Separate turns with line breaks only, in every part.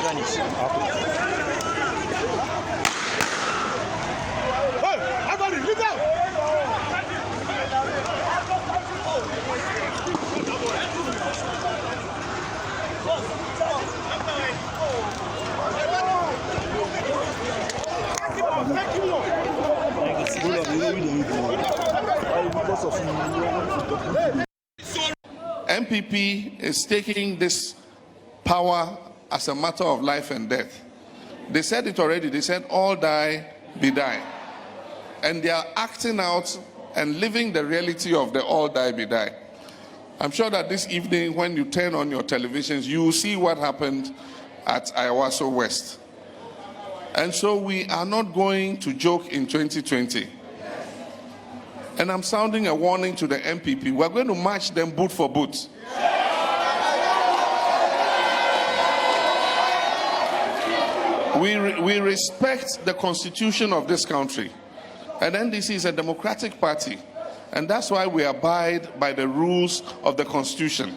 Ganis.
MPP is taking this power as a matter of life and death. They said it already. They said all die, be die. And they are acting out and living the reality of the all die, be die. I'm sure that this evening when you turn on your televisions, you will see what happened at Ayawaso West. And so we are not going to joke in 2020. And I'm sounding a warning to the MPP. We're going to match them boot for boot. We respect the constitution of this country. And NDC is a democratic party. And that's why we abide by the rules of the constitution.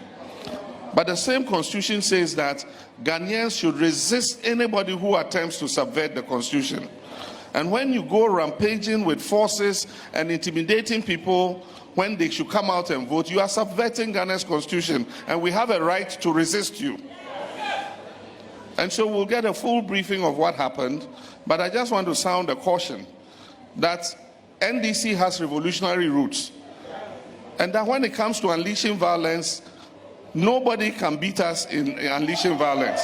But the same constitution says that Ghanaians should resist anybody who attempts to subvert the constitution. And when you go rampaging with forces and intimidating people when they should come out and vote, you are subverting Ghana's constitution, and we have a right to resist you. And so we'll get a full briefing of what happened, but I just want to sound a caution that NDC has revolutionary roots, and that when it comes to unleashing violence, nobody can beat us in unleashing violence.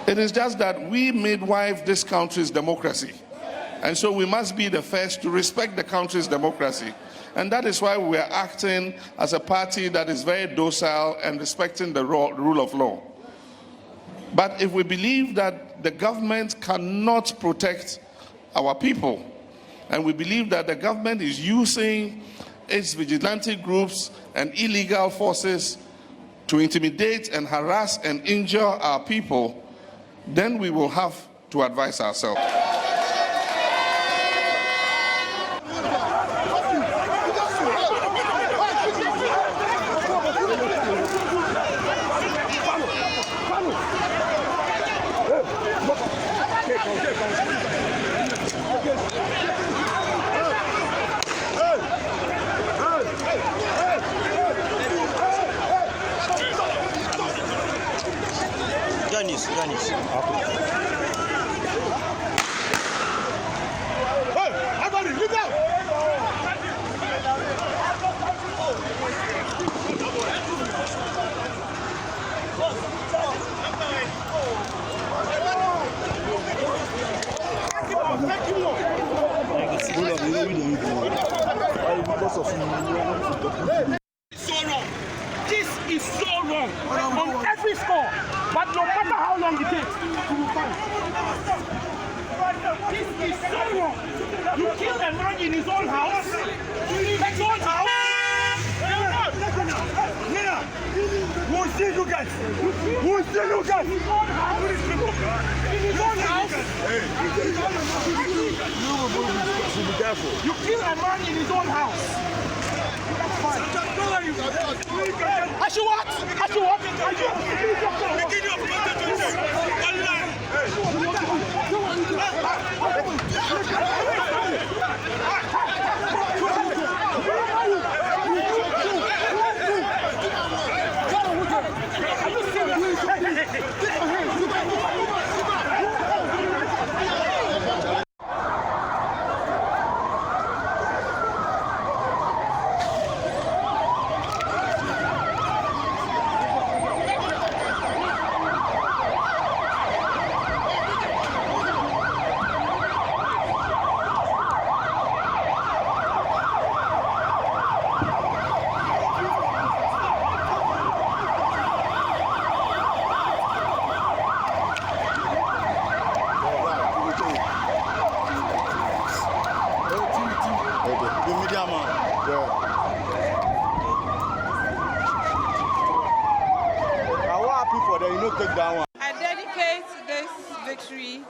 It is just that we midwife this country's democracy. And so we must be the first to respect the country's democracy. And that is why we are acting as a party that is very docile and respecting the rule of law. But if we believe that the government cannot protect our people, and we believe that the government is using its vigilante groups and illegal forces to intimidate and harass and injure our people, then we will have to advise ourselves.
Ganis.
This is so wrong on every score, but no matter how long it takes, we will fight. This is so wrong. You kill a man in his own house. His own house. We'll see you guys. We'll see you guys. In his own house. In his own house. Be careful. You kill a man in his own house. I should what?
dedicate this victory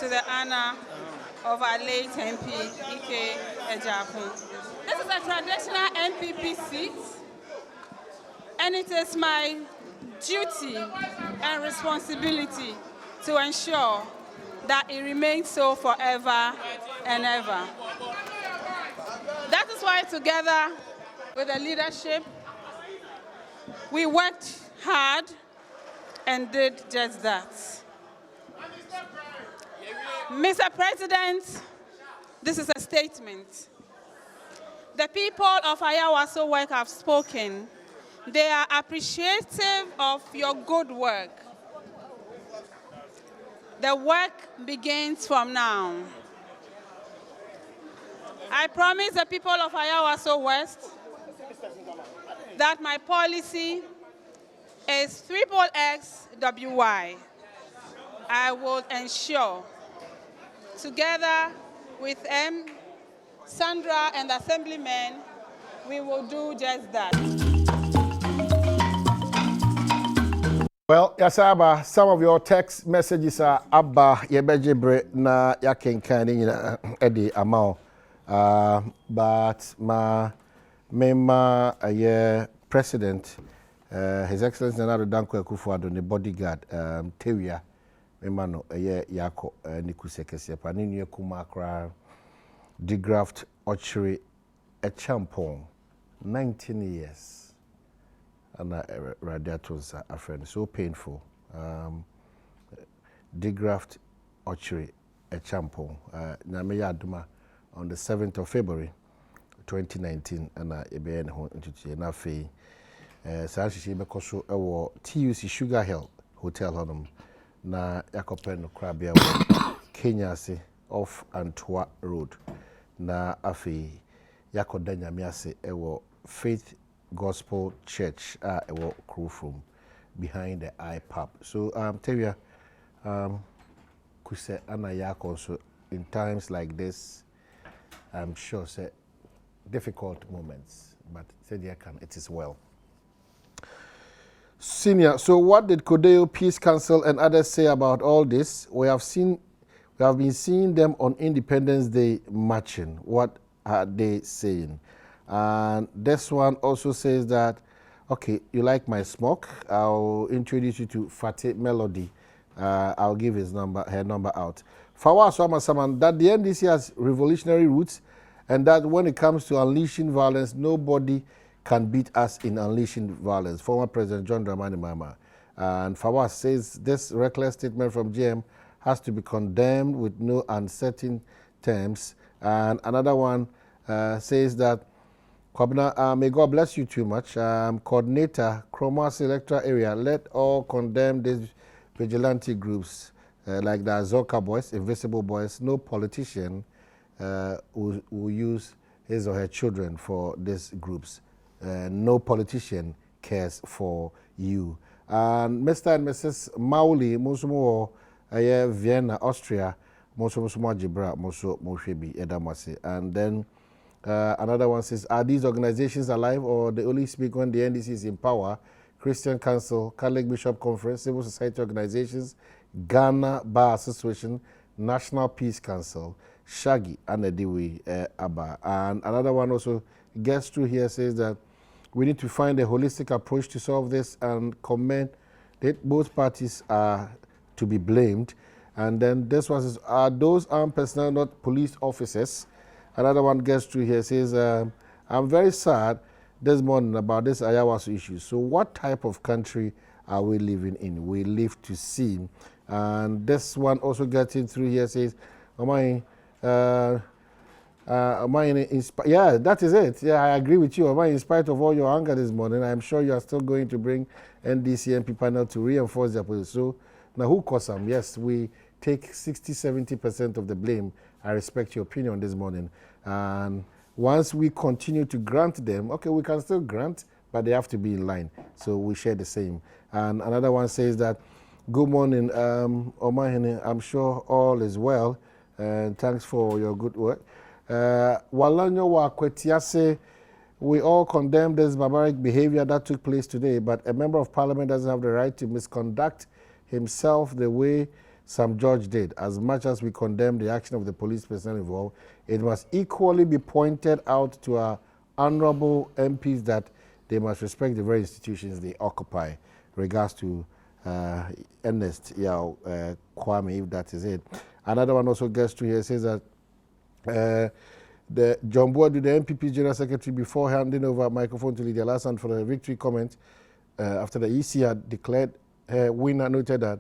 to the honor of our late MP, Ike Ejapon. This is a traditional NPP seat, and it is my duty and responsibility to ensure that it remains so forever and ever. That is why, together with the leadership, we worked hard and did just that. Mr. President, this is a statement. The people of Ayawaso Work have spoken. They are appreciative of your good work. The work begins from now. I promise the people of Ayawaso West that my policy is XXXWY. I will ensure, together with Sandra and the assemblymen, we will do just that.
Well, Yasaba, some of your text messages are Abba Yebejebre na yakenkani na Eddie Amao. But my president, His Excellency Nana Dankwa Akufo-Addo, the bodyguard, Tewia, Memano, Yako, Nikusekesi, Panini Kumakra, Digraft Ochiri, a champon, 19 years. And that was a friend, so painful. Digraft Ochiri, a champon, Nameya Adoma, on the 7th of February 2019, and I began into Nafe. Sashi Bekoso, our TUC Sugar Hill Hotel Honum, na Yakopen Krabia, Kenya, off Antwa Road, na Afi Yakodanya Miase, our Faith Gospel Church, our crew from behind the IPAP. So, Tevia, Kuse Anna Yako, so in times like this, I'm sure say difficult moments, but it is well. Senior, so what did Kodeo Peace Council and others say about all this? We have been seeing them on Independence Day marching. What are they saying? And this one also says that, okay, you like my smoke? I'll introduce you to Fatih Melody. I'll give her number out. Fawaz Wamasaman, that the NDC has revolutionary roots, and that when it comes to unleashing violence, nobody can beat us in unleashing violence. Former President John Dramani Mahama. And Fawaz says this reckless statement from GM has to be condemned with no uncertain terms. And another one says that, Kwabena, may God bless you too much. Coordinator, Kromas Electoral Area, let all condemn these vigilante groups like the Azoka Boys, Invisible Boys. No politician will use his or her children for these groups. No politician cares for you. And Mr. and Mrs. Mauli, Musumo, Vienna, Austria, Musumo Jibra, Musu Moshebi, Edamasi. And then another one says, are these organizations alive or they only speak when the NDC is in power? Christian Council, Catholic Bishop Conference, Civil Society Organizations, Ghana Bar Association, National Peace Council, Shaggy, Anadiwi, Abba. And another one also gets through here, says that we need to find a holistic approach to solve this and comment that both parties are to be blamed. And then this one says, are those armed personnel not police officers? Another one gets through here, says, I'm very sad this morning about this Ayawaso issue. So what type of country are we living in? We live to see. And this one also gets in through here, says, yeah, that is it. Yeah, I agree with you. In spite of all your anger this morning, I'm sure you are still going to bring NDC MP panel to reinforce their position. So now who caused them? Yes, we take 60-70% of the blame. I respect your opinion this morning. And once we continue to grant them, okay, we can still grant, but they have to be in line. So we share the same. And another one says that, good morning, Omahene, I'm sure all is well. And thanks for your good work. Walanyo wa Kwetiase, we all condemn this barbaric behavior that took place today, but a member of parliament doesn't have the right to misconduct himself the way some judge did. As much as we condemn the action of the police personnel involved, it must equally be pointed out to our honorable MPs that they must respect the very institutions they occupy. Regards to Ernest Kwame, if that is it. Another one also gets to here, says that the John Boadu, the NPP General Secretary, before handing over microphone to Lydia Lassan for the victory comment, after the EC had declared her winner, noted that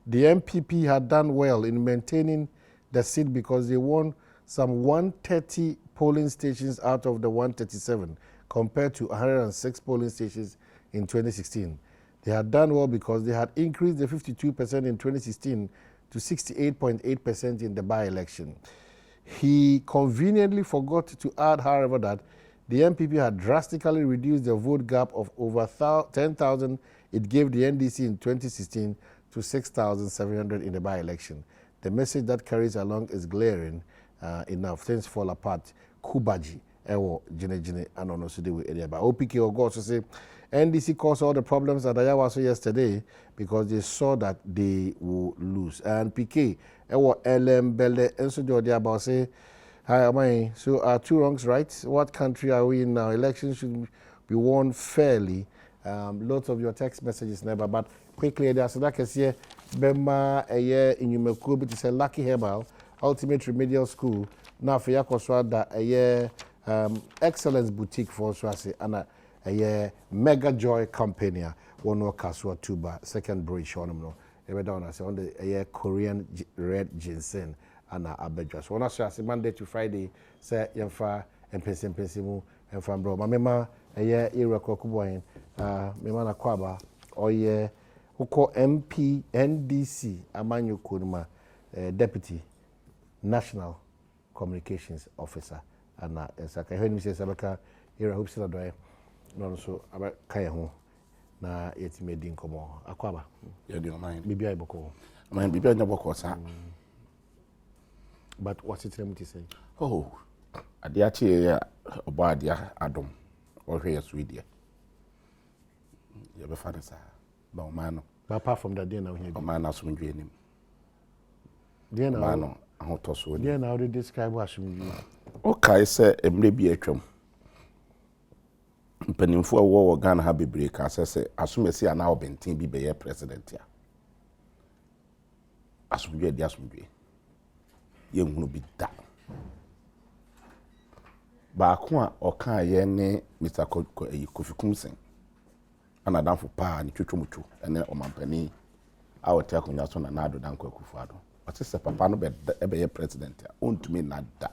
the MPP had done well in maintaining the seat because they won some 130 polling stations out of the 137 compared to 106 polling stations in 2016. They had done well because they had increased the 52% in 2016 to 68.8% in the by-election. He conveniently forgot to add, however, that the MPP had drastically reduced the vote gap of over 10,000 it gave the NDC in 2016 to 6,700 in the by-election. The message that carries along is glaring enough. Things fall apart. Kubaji, Ewo, Jine, and on also with area. But OPK or God to say, NDC caused all the problems at Ayawaso yesterday because they saw that they will lose. And PK, Ewo, LM, Bele, and so do about say, hi, am I? So are two wrongs right? What country are we in now? Elections should be won fairly. Lots of your text messages never, but quickly there's so that can see Bema a year in Yumeku, but it's a Lucky Herbal Ultimate Remedial School. Now for Yakoswada a year excellence boutique for Swasi and a year Mega Joy Company. One more Kasua Tuba, second bridge on them. Ever down I say on the a year Korean red ginseng and a bedras. One as Monday to Friday, say Yamfa and Mpensenpensenmu and from bro. My mema a year era Kokuboin. Memana Kwaba or ye who call MP NDC Amanyu Kuruma Deputy National Communications Officer and Saka. I heard him say Sabaka era hopes that way. No, so about Kayaho na yet made in Komo Akwaba.
You do mind.
Bibi Boko.
Mind Bibi Boko, sir.
But what's it to say?
Oh, Adiachi Obadia Adom or here Sweden. You have a father, sir. But man,
apart from that, now here.
Man, as we dream him.
Dear now,
I want to so.
Dear now, they describe what you.
Okay, sir, a maybe a chum. Penning for a war gun have a break, as I say, as soon as you are now been be a president here. As we get, yes, we you will be that. Bakwa or can ye Mr. Kofi Kumsing. And I done for pa and chuchumuchu and then on my penny. I will take on your son and I do danko kufado. But it's a papa no be a president. Own to me not that.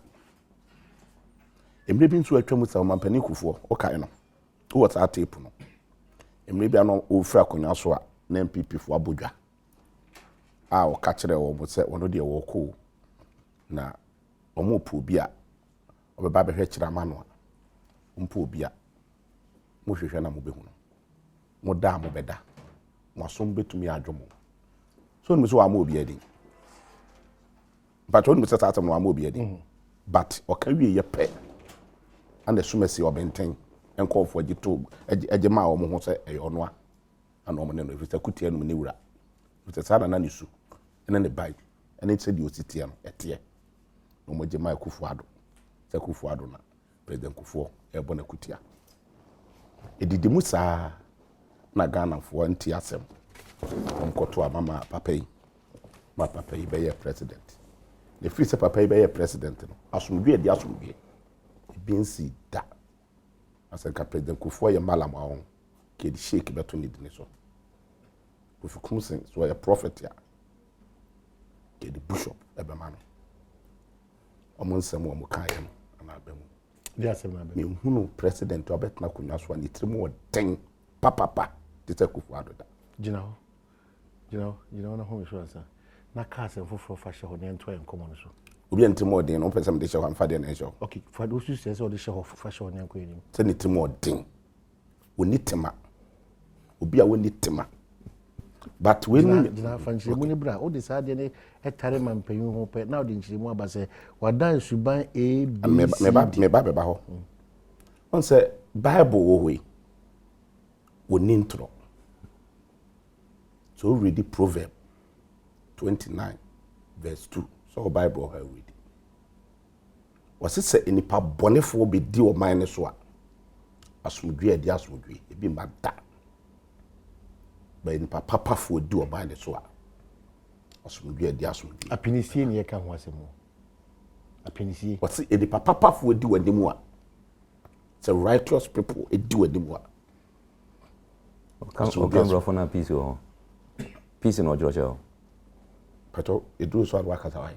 Maybe to a chumusa on my penny kufu, okay, no. What's our tape no? Maybe I know old frack on your swat, name PP for Abuja. I'll catch it or would say one of the walk. Na omo pu bia obeba be hwechira manwa mpu bia mo hwehwe na mo behu no mo da mo beda mo asom betumi adwomo so no so wa mo obi adi but when we start no wa mo obi adi but o ka wie ye pe and the sumesi obenten enko fo agito agema o mo ho se e ono a ana o mo ne no efisa kutia no ne wura efisa na ne su ene ne bai ene tse di ositia no etie no mo je mai kufuado se kufuado na president kufuo e bona kutia edidi musa na Ghana fo nti asem onkoto amama papai ma papai be ye president the free se papai be ye president no asumdwe di asumdwe binsi da asanka president kufuo ye malam awon ke di shake beto ni dine so Kofi Kumsing so ye prophet ya ke di bishop ebe mano omo nsem omo kan ye no na abamu
Dia asem na abamu
me hunu president obetna kunwa so ni trimu den papa tete Kufuado da
Gina na home sure sir na ka asem foforo fa hye ho ne nto en komo no so
obi antrimu den no person de hye ho amfa de na hye ho
okay for those who say so de hye ho fa hye ho ne nko enim
se ni trimu den oni tema obi a woni tema but when
Gina fanchi mu ni bra o de sa de ne etare mampanyu ho pe na o de nchirimu aba se wadan suban a b
me ba ho on say bible wo we oni ntro so read the proverb 29 verse 2. So Bible ha read. Was it say enipa bonefo be di o man so a asomdwe adi asomdwe e bi mada. Ba enipa papa fo di o man so a asomdwe adi asomdwe.
Apinisie ne yeka ho asemo. Apinisie.
Was it enipa papa fo di o demu a. It's a righteous people e di o demu a.
Come from a piece or peace in Georgia.
But it do so what Kazawai.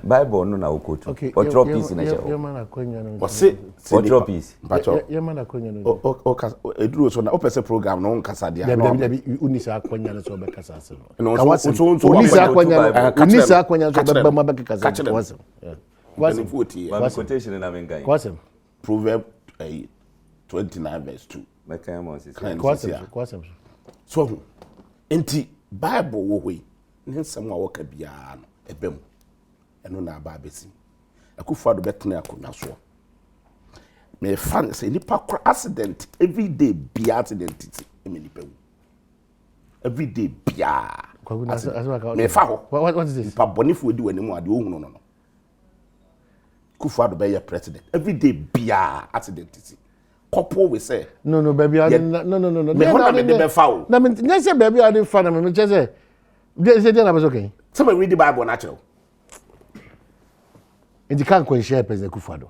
Bible no na quote.
Okay.
Or drop piece in a
show. Your man akonya no.
Was it
or drop piece.
But
your man akonya no.
O it do so na opese program no nkasa dia.
Debi unisa akonya no so be kasa asem.
No so
unisa akonya so be ma be kasa asem.
Wasem 40.
What quotation na mengai.
Wasem.
Proverb 29 verse 2.
Kwasem.
So enti Bible wo we nsɛm a wɔka biara no ɛbɛm ɛno na aba abɛsi akufo do bɛtena akonnwa so me fan sɛ nipa kora accident every day bia accident ti me nipa wu every day bia me fa ho
what is this
nipa bonifo edi wani mu ade ohunu no akufo do bɛyɛ president every day bia accident ti couple we say
no baby I no
me ho na me de bɛfa o
na me nyɛ baby I dey fan na me kyɛ sɛ they na be okay
so me read the Bible natural
enti kan ko share president Kufuado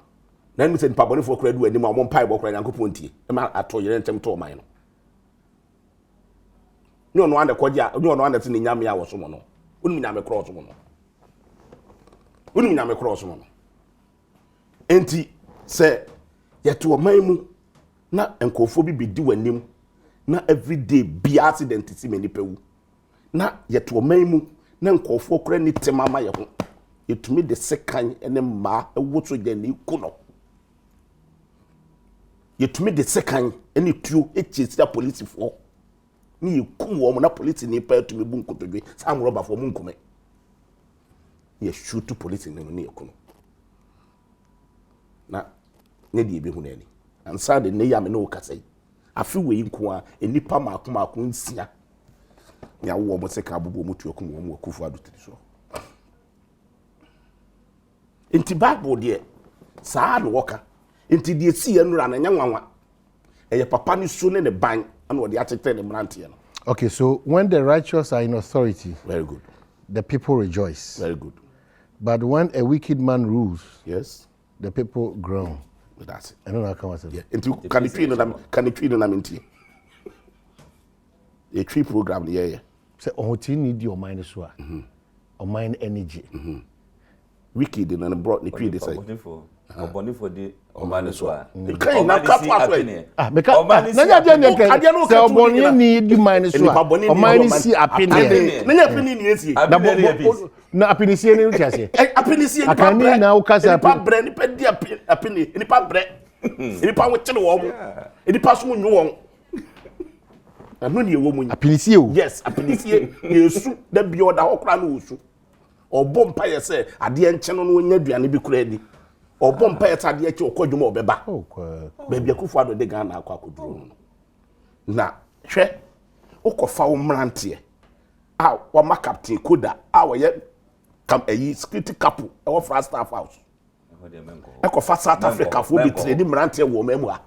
na me say nipa bonifo kora du anim a mo mpai bo kora Nyankopɔn tie e ma ato yere ntem to man no ni ono ande koja ni ono ande te ni nyame a wo so mo no onu nyame kora so mo no onu nyame kora so mo no enti se yeto man mu na enkofo bi di wanim na everyday bi accident ti me nipa wu na yeto man mu na enkofo kora ni temama ye ho yetumi de sekan ene ma ewo so de ni ku no yetumi de sekan ene tuo echesira police fo ni yekum wo mo na police ni pa yetumi bu nkotodwe sam roba fo mu nkume ye shoot police ni no ni yeku no na ne die bi hu na ni ansa de ne ya me no kasai afi we nko a enipa maako nsia ya wo mo seka abubo mu tuo kum wo mu akufu adotiri so enti Bible de saa no woka enti de si enura na nyanwanwa eye papa ni so ne ne ban ana de atete ne mrantie no.
Okay, so when the righteous are in authority,
very good,
the people rejoice.
Very good.
But when a wicked man rules,
yes,
the people groan.
That's it.
I don't know how come I said.
Yeah. Enti can you no na menti. A tree program the
Say oh you need your mind so or mind energy.
Wicked and brought the tree they say.
Oboni for the omani so a.
Kan na ka to aso.
Because na ya dey say oboni need the mind so a. Omani see opinion.
Na ya opinion ni esi.
Na opinion see ni utia say.
Opinion see ni
pa bre. Na ukasa
bre ni pe di opinion. Ni pa bre. Ni pa wo kire wo mo. Ni pa so nwu wo. Anu ni ewo mu.
Opinion o.
Yes, opinion see yesu da bi oda hokra na osu. Obo mpa ye say ade enche no nya duane bi kura ni. Obo mpa ye tade eche okodwuma obeba. Ba bia Kufuado de Ghana akwa koduro no. Na hwe ukofa wo mrante a wa ma captain koda a wo ye kam ayi security couple e wo fra staff house. Ekofa South Africa fo bi trade mrante wo mamu a.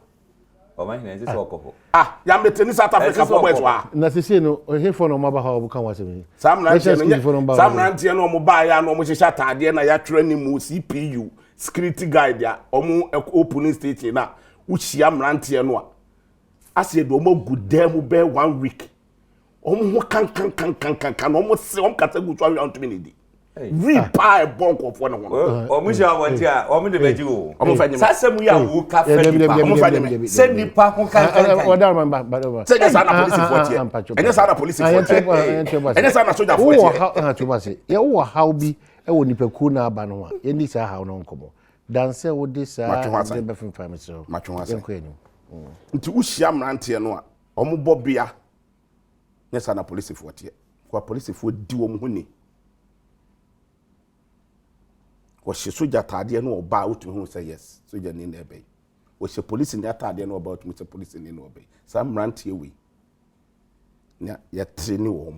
Oman hina ese okofo.
Ya meteni South Africa fo boys wa.
Na sese no he for no maba ha obuka wasem.
Sam mrante no mo ba ya no mo hihya taade na ya twere ni mu CPU security guide ya omo opening station na uchia mrante no a ase do mo gudem be 1 week omo ho kan omo se omo kata gu twa wi ntumi ni we buy bonk of one
omo sha wanti a omo de beji o
omo fanyem
sasem ya wo ka fe
omo fanyem
se nipa ho kan
oda man ba
se nya sana police fortie enya sana police fortie enya sana soldier fortie
wo ha to ba se ye wo how bi e wo nipaku na aba no a ye ni sa how no nkomo dan se wo de sa de be fun family so
nti uhyia mrante no a omo bobia nya sana police fortie kwa police fo di wo ho ni was soja tade no oba utumi hu say yes soja ni na ebe was police ni atade no oba utumi say police ni na obe sam mrante we nya ya treni wo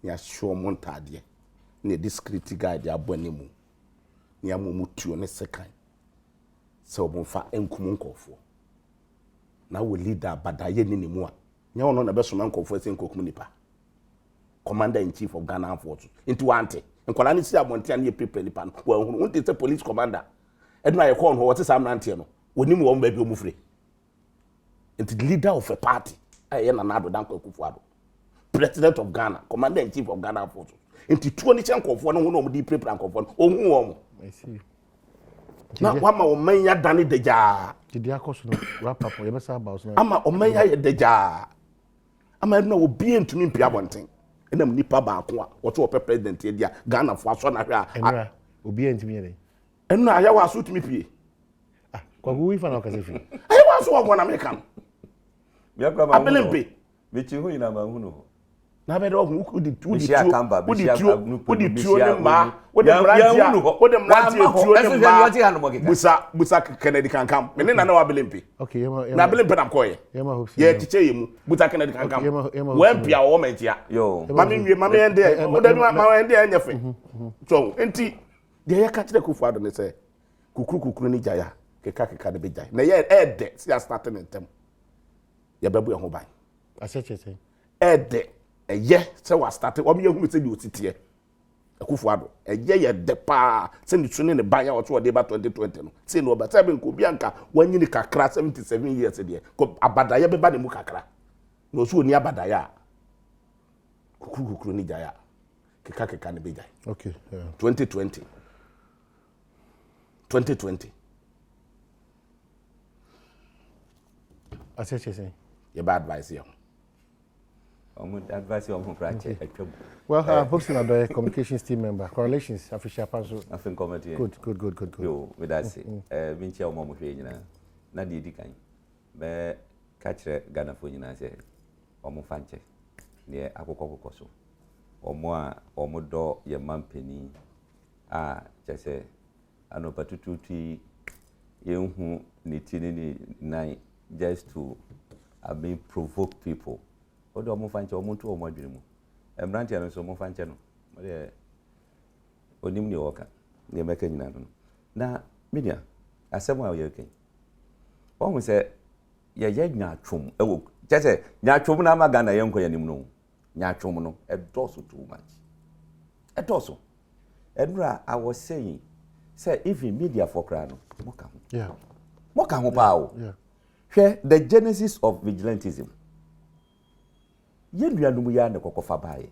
ya show mo tade ne discreet guide abonemu ne amomu tuo ne sekan se obonfa enkum nkofo na wo leader badaye ne nemu a nya wono na besoma nkofo ese nkokum nipa commander in chief of Ghana Armed Forces into wante nkola ne si abonte an ye prepare nipa no wo hunu wonte se police commander edna ye call no what is am nante no woni wo mba bi omufre into the leader of a party aye na nado dan kwakufu ado president of Ghana commander in chief of Ghana Armed Forces into tuo ni chenkofo no wo di prepare nkofo no ohun wo mo
I see.
na wama o manya dane deja
Did the course no wrap up? You better about no.
ama o manya ye deja ama na obi entumi mpia bonten enam nipa ba ko a wo to president e dia Ghana fo aso na hwa
Enra obi entimi ye.
enu aya wa so tumi pie
Ah, kwa wi fa na okasefi.
aya wa so wo na America
Me akwa ma.
abelempe
Me chi hu ina ma hu no.
na be do hu di tu
Udi tuo
ne ma wo de mrantia wo de mrantia tuo ne ma busa Kennedy kankam me ne na wa belempe
Okay,
na belempe na koye
Yema hope.
ye tiche yemu busa Kennedy kankam we mpia wo mentia
Yo.
mami ende wo de ma ende anyefe so enti de ye ka kire kufu ado ne se kukuru ni jaya keka de be jaya na ye ede si a start ne ntem ye bebu ho ban
Aseche.
ede eye se wa start o me hu se di otitie akufu ado eye ye de pa se ni tune ne ban ya o to de ba 2020 no se no ba se be nko bianka wanyini kakra 77 years de ko abadaya be ba ne mu kakra no so oni abadaya kukuru ni jaya keka ne be jaya
Okay, yeah.
2020
Aseche.
your bad advice here.
Advice you on practice.
Well, Hobson Adoy, communications team member. Correlations, official panel.
I think committee.
Good.
Yo, with that say, Vinci or Momo Fayina, Nadi Dikan, be catcher Ghana for you, say, or Mofanche, near Akoko Koso, or more door your man penny. Just say, I know Patututi, you who need night just to provoke people. Odo mo fanche o muntu o mo adwene mu emrante no so mo fanche no mo de onim ni woka ne meka nyina no na media asem a ye ken o hu se ye nya twom e wo jese nya twom na maga na ye nko yanim no nya twom no e doso too much e doso edura I was saying say even media for cry no mo ka ho
Yeah.
Mo ka ho pa o
Yeah.
Hwɛ the genesis of vigilantism yenuanum ya ne kokofa bae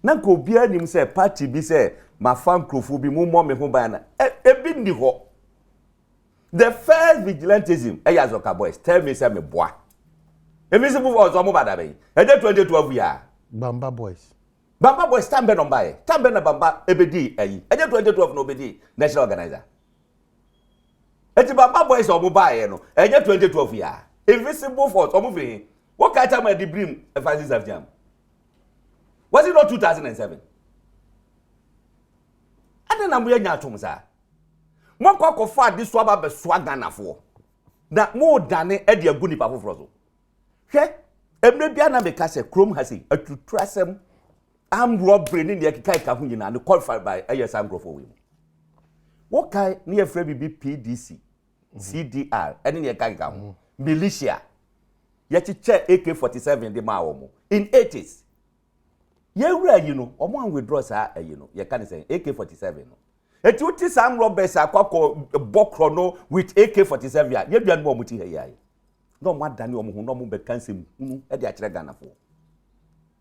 na nko obia nim se party bi se ma fan krofo bi mu mo me ho ban na ebi ndi ho the first vigilantism Azoka boys tell me say me boa emi se move ozo mo bada be e de 2012 ya
Bamba boys
tambe no bae tambe na Bamba ebedi ayi e de 2012 no obedi national organizer eti Bamba boys o mo bae no e de 2012 ya invisible force o mo fi what kind of time the brim emphasis of jam? Was it not 2007? I don't know where you are to say. Mo kwa fa this swaba be swaga na fo. Na mo dane e de agu nipa foforo so. Hwe emre bia na be ka se Chrome hasi atutrasem am robbery ni de kai ka hu nyina no qualified by ASM growth we. What kai na ye free bi PDC CDR ene ne kai ka hu militia Yachiche AK-47 de ma womo in 80s. Ye wura yi no, omo an withdraw sa yi no. Ye kan say AK-47 no. Eti uti sam robbers akwakọ bokro no with AK-47 ya. Ye bia no omuti he yayi. No mo adani omo hu no mo be kansem hunu e de akire Ghana fo.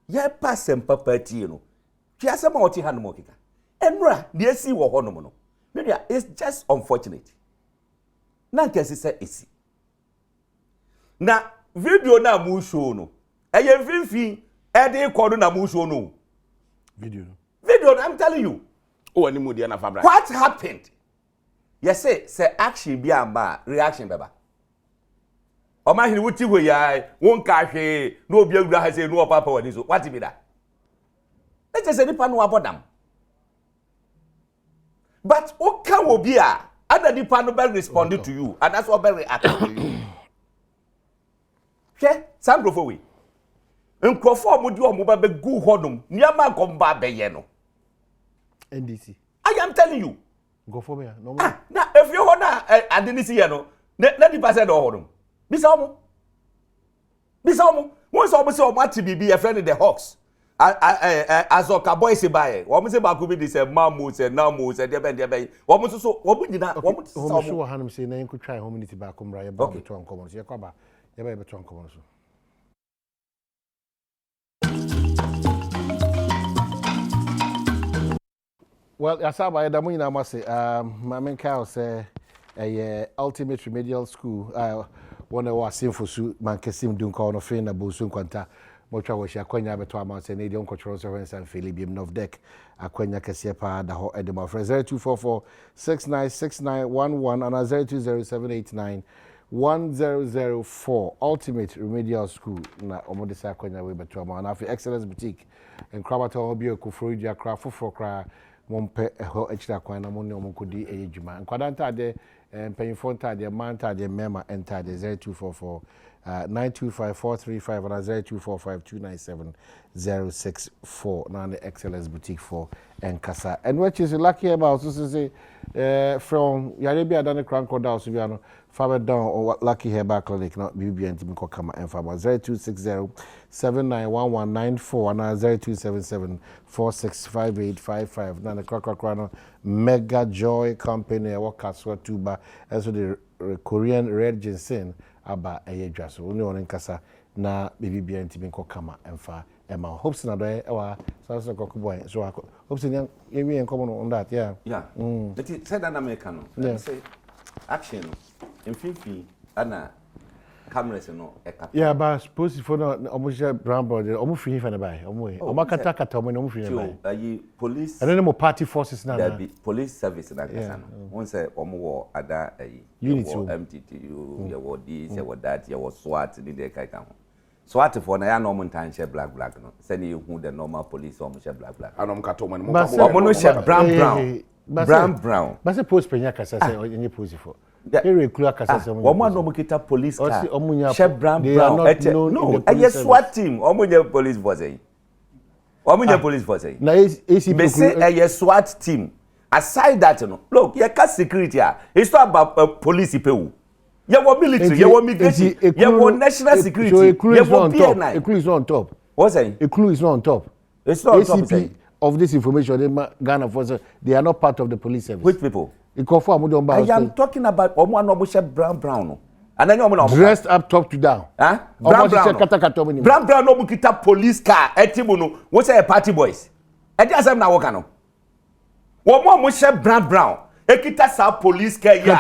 Ye passem papa ti no. Twi asem a oti ha no mo kika. Enura de esi wo ho no mo no. Media it's just unfortunate. Na nkesi say esi. Na video na mu show no eye finfin e dey call na mu show no
video
I'm telling you
Oh, any mood na fabra.
what happened yes say action bi amba reaction beba o ma hiri wuti we ya won ka hwe na obi agura ha say no papa wani so what be that let us say nipa no abodam but o ka obi a ada nipa no be respond to you and that's what be react to you hwe sangrofo we nkrofo omudi omo ba be gu hodum niama komba be ye no
NDC.
I am telling you.
Go for me. No
Ah, now if you wanna I didn't see you no. Let the person do hold. Bisamu. Once almost so much be a friend of the Hawks. As a cowboy say by woman say back be this mamu say namu say debe woman so woman did not woman
so sure hanum say na you try community back come right about to uncommon so yakwa ba you be to uncommon so well asaba da mo nyina ma say mamen Kyle say ultimate remedial school one of our sinful suit man kesim dun call no fe na bosun kwanta mocha wo sha kwanya beto ama say na dey cultural service and Philibium North Deck akwanya kese pa da ho edema for 0244696911 and 0207891004 ultimate remedial school na omodisa akwanya we beto ama na for excellence boutique en krabato obi okufro dia kra foforo kra mompe ho echira kwan na mo ne omkodi ejuma nkwadanta de mpanyinfo ntade man ntade mema ntade 0244 925-435 and 0245-297-064 now the excellence boutique for Nkasa and what is lucky about so say from Yarabia done the crown code house we far down or lucky hair clinic not BB and Timiko Kama and Fama 0260-791194 and 0277-465855 now the crown mega joy company work as tuba and so the Korean red ginseng aba eyedwa so oni on nkasa na baby bia ntimi nkokama emfa ema hopes na do ewa so kokoboy so hopes ni ewi enkomo on that yeah
but it said an American no say action mfifi ana cameras no e cap
yeah but suppose for no omo brown board omo fi fa na bai omo kata omo fi na
bai police
and then mo party forces na
there be police service na kasa no won say omo wo ada
unity
MTTU you wo this you wo that you wo SWAT ni dey kai kan SWAT for na ya no mo tan share black no say na you hu the normal police omo share black
anom kato mo
omo no share brown
but say post penya kasa say onye pose for Here clear kasa say
omo no mo kita police car share brown
no
I SWAT team omo nya police force aí omo nya police force aí
na ACP
me say a SWAT team aside that no look you can security it's not about police people you want military you want migration you want national security
you want PNI a clue is not on top
what's saying
a clue is not on top
it's not on top
ACP of this information they Ghana force they are not part of the police service
which people
I
am talking about omo no share brown no and then omo no
dressed up top to down
brown no mo kita police car etimu no we say party boys e dey asem na work no omo share brown e kita sa police car ya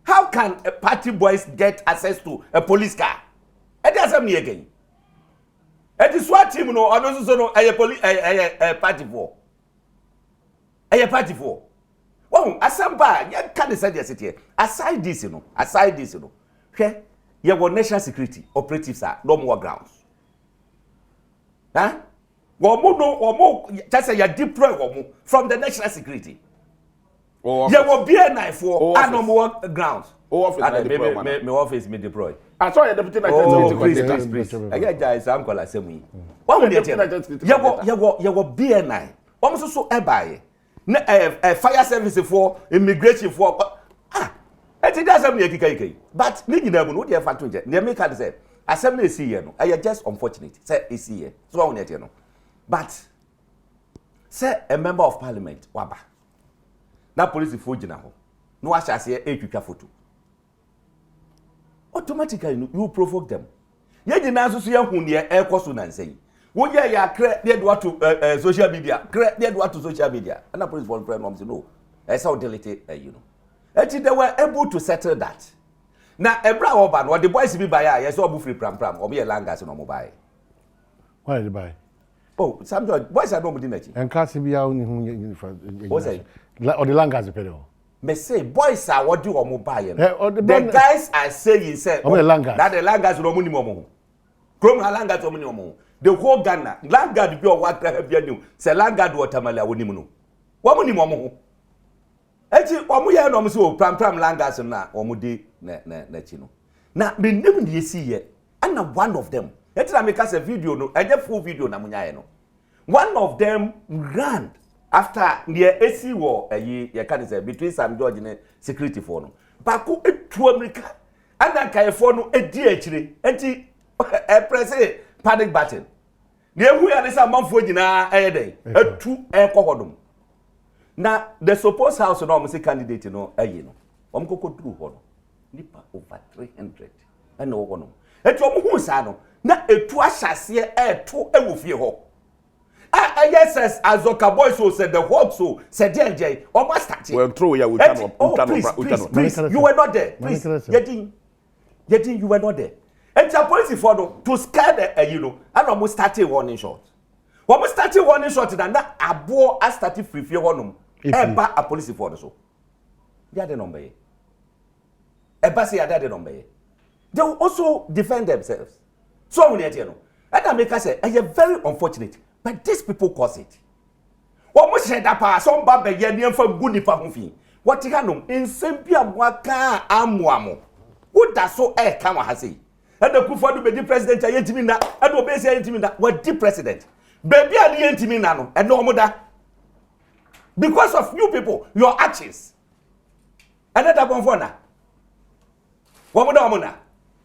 how can a party boys get access to a police car e dey asem ni again e dey SWAT team no ono so no police party for party for well asamba you can say this here aside this you know hwe you want national security operatives are no more grounds womo just say you deploy womo from the national security you will be a knife for no more grounds me office me deploy
I saw your deputy
please I get guys am call asemi what we you will be a knife almost so ebaye fire service for immigration for it doesn't make it but ni nyina mu no dey fa to je na make can say assembly see here no I just unfortunate say is here so one here no but say a member of parliament waba na police for gina ho no wa shase etwitwa photo automatically you provoke them ye gina so ye hu ne e koso na nsei wo ye ya kre dey do to social media kre dey do to social media and police for friend mom say no I saw delete you know they were able to settle that na ebra oba no the boys be buy yes obu free pram obi ye langas no mo buy
why did they buy
some boys are no mudi nachi
and cast be out hu
what say
or the langas pe do
me say boys are what do omo buy the guys are saying say that the langas no muni mo krom langas no muni mo the whole Ghana langard be o wa kra bia ni say langard watermala wonim no wo muni mo eti omo ye no mo so pram langas na omo de na chi no na me nim de yesi ye and one of them eti na make us a video no eje full video na munya ye no one of them ran after near AC war you can say between Sam George and security for no Baku to America and then Kaifo no a DHD anti a press panic button. Near we are some month for dinner a day, a 2 air cohodum. Now the supposed house no say candidate no you know. Omko do one. Nipa over 300 and no one. Et who sano na etu ahyase eto ewofie ho. Yes, as Zoka boys so said the hawk so said DJ almost started. Well, throw ya please, you were not there. Please, getting you were not there. And the police for to scare the you know, and almost started warning shot. Almost started warning shot and that abo a started free fear one eba a police for the so. They are the number. Eba say they are the number. They will also defend themselves. So we need to know. And I make us say, I am very unfortunate. But these people cause it. Almost said that some baby yen from good nipa hufi. What you know in Sempia Waka Amwamo. What does so air kama hasi? And the Kufa be the president I intimina, and obey say intimina, what the president. Baby and the intimina and no mother. Because of you people, your actions. Another bonfona. Wamona.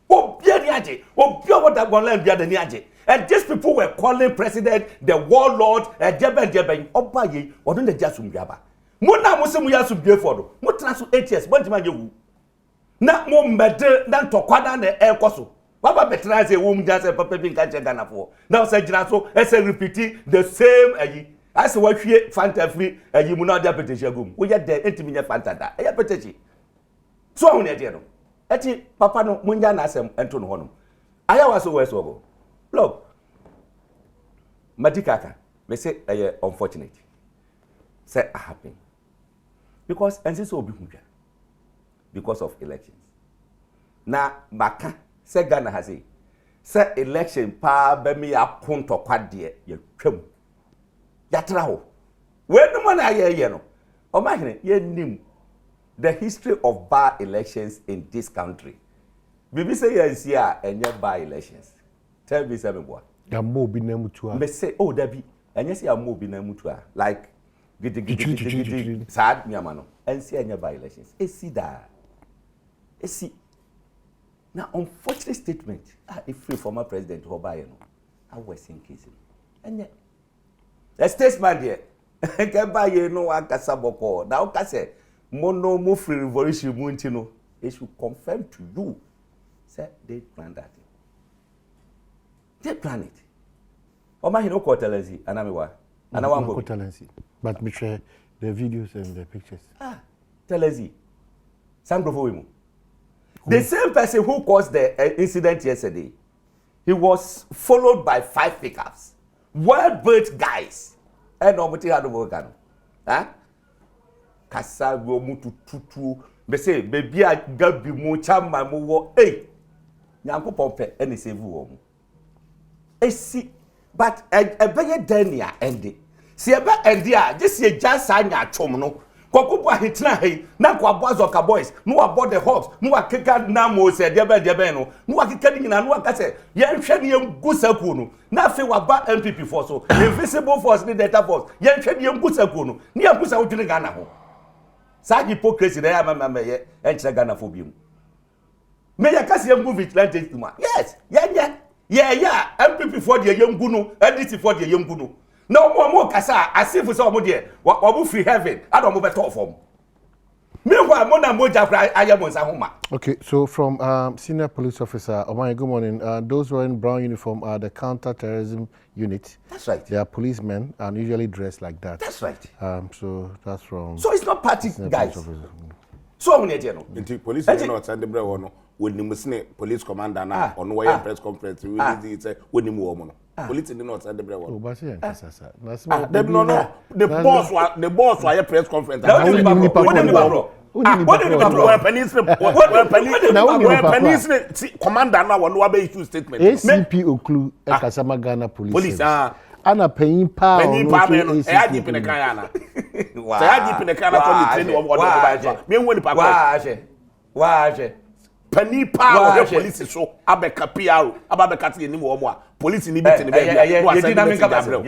Oh, Biaje, oh, Biawata Gonland Biadaniaje. And these people were calling president the warlord, Jeben, Obaye, or don't they just Mugaba? Mona Musamuya Subjefodo, Mutrasu 8 years, Bantimayu. Not more better than Tokwada the air coso. Papa Betraze, whom just a papa being Gana for. Now, said Janaso, as I repeat the same as what she Fanta free, and you will not deputy Shagum. We are there, intimate Fanta, a petty. So, Eti papa no munja na asem ento no hono. Aya waso weso go. Look. Madikaka, me say unfortunate. Say happen. Because ensi so obi hunja. Because of elections. Na maka say Ghana has say election pa be me aponto kwade ye twam. Yatra ho. We no man aye no. O ma hene ye nim the history of bar elections in this country. Bibi say yes here and your bar elections. Tell me something boy. Yamo bi na mutua. Me say oh that be and yes yamo bi na mutua like gidi sad me amano. And see and your bar elections. Esi da. Esi. Now unfortunate statement. If free former president who buy no. I was in case. And yet the statesman there. Can buy you no akasa boko. Now kase mono mo free revolution muntino they should confirm to you say they plan that they plan it o ma hino ko telezi anamewa anawa ko telezi but me share the videos and the pictures telezi sambrofo we mu the same person who caused the incident yesterday he was followed by 5 pickups well built guys and omuti hadu volcano kasa go mutu tutu be say baby a gabi mu chama mu wo nyankopon pe ene save wo mu esi but e beye dania ende si e ba ende a just e just anya atwom no kokubu ahitna hei na kwa Zoka boys no about the hawks no akeka na mo se de be no no akeka ni na no akase ye nhwe ne ngusaku no na fe wa ba MPP force so invisible force ni data force ye nhwe ne ngusaku no ni agusa wodwene Ghana ho sa hypocrisy na ya mama ye enchire Ghana for biom me ya kasi ye move vigilante tuma yes yeah MPP for the yengu no NDC for the yengu no no more kasa asifu so mo de wo free heaven adom beto form meanwhile mo na moja fra ayamonsa homa.
Okay, so from senior police officer Omai, good morning. Those wearing brown uniform are the counter-terrorism unit.
That's right.
They are policemen and usually dressed like that.
That's right.
So that's from.
So it's not party guys. So we need to know.
The police are not send the bread no. When you police commander na on way press conference, we need to say when you move police did not send the bread.
Oh, but yeah,
no. The boss were press conference. Commander now one way issue statement.
ACP Oklu Kasama Ghana Police. Ana paying power.
Paying power. I deep in the Kayana. I deep in the Kayana. Me when the Papa. Penny power police so abeka PR ababeka ti ni mo police ni beat ni be
ye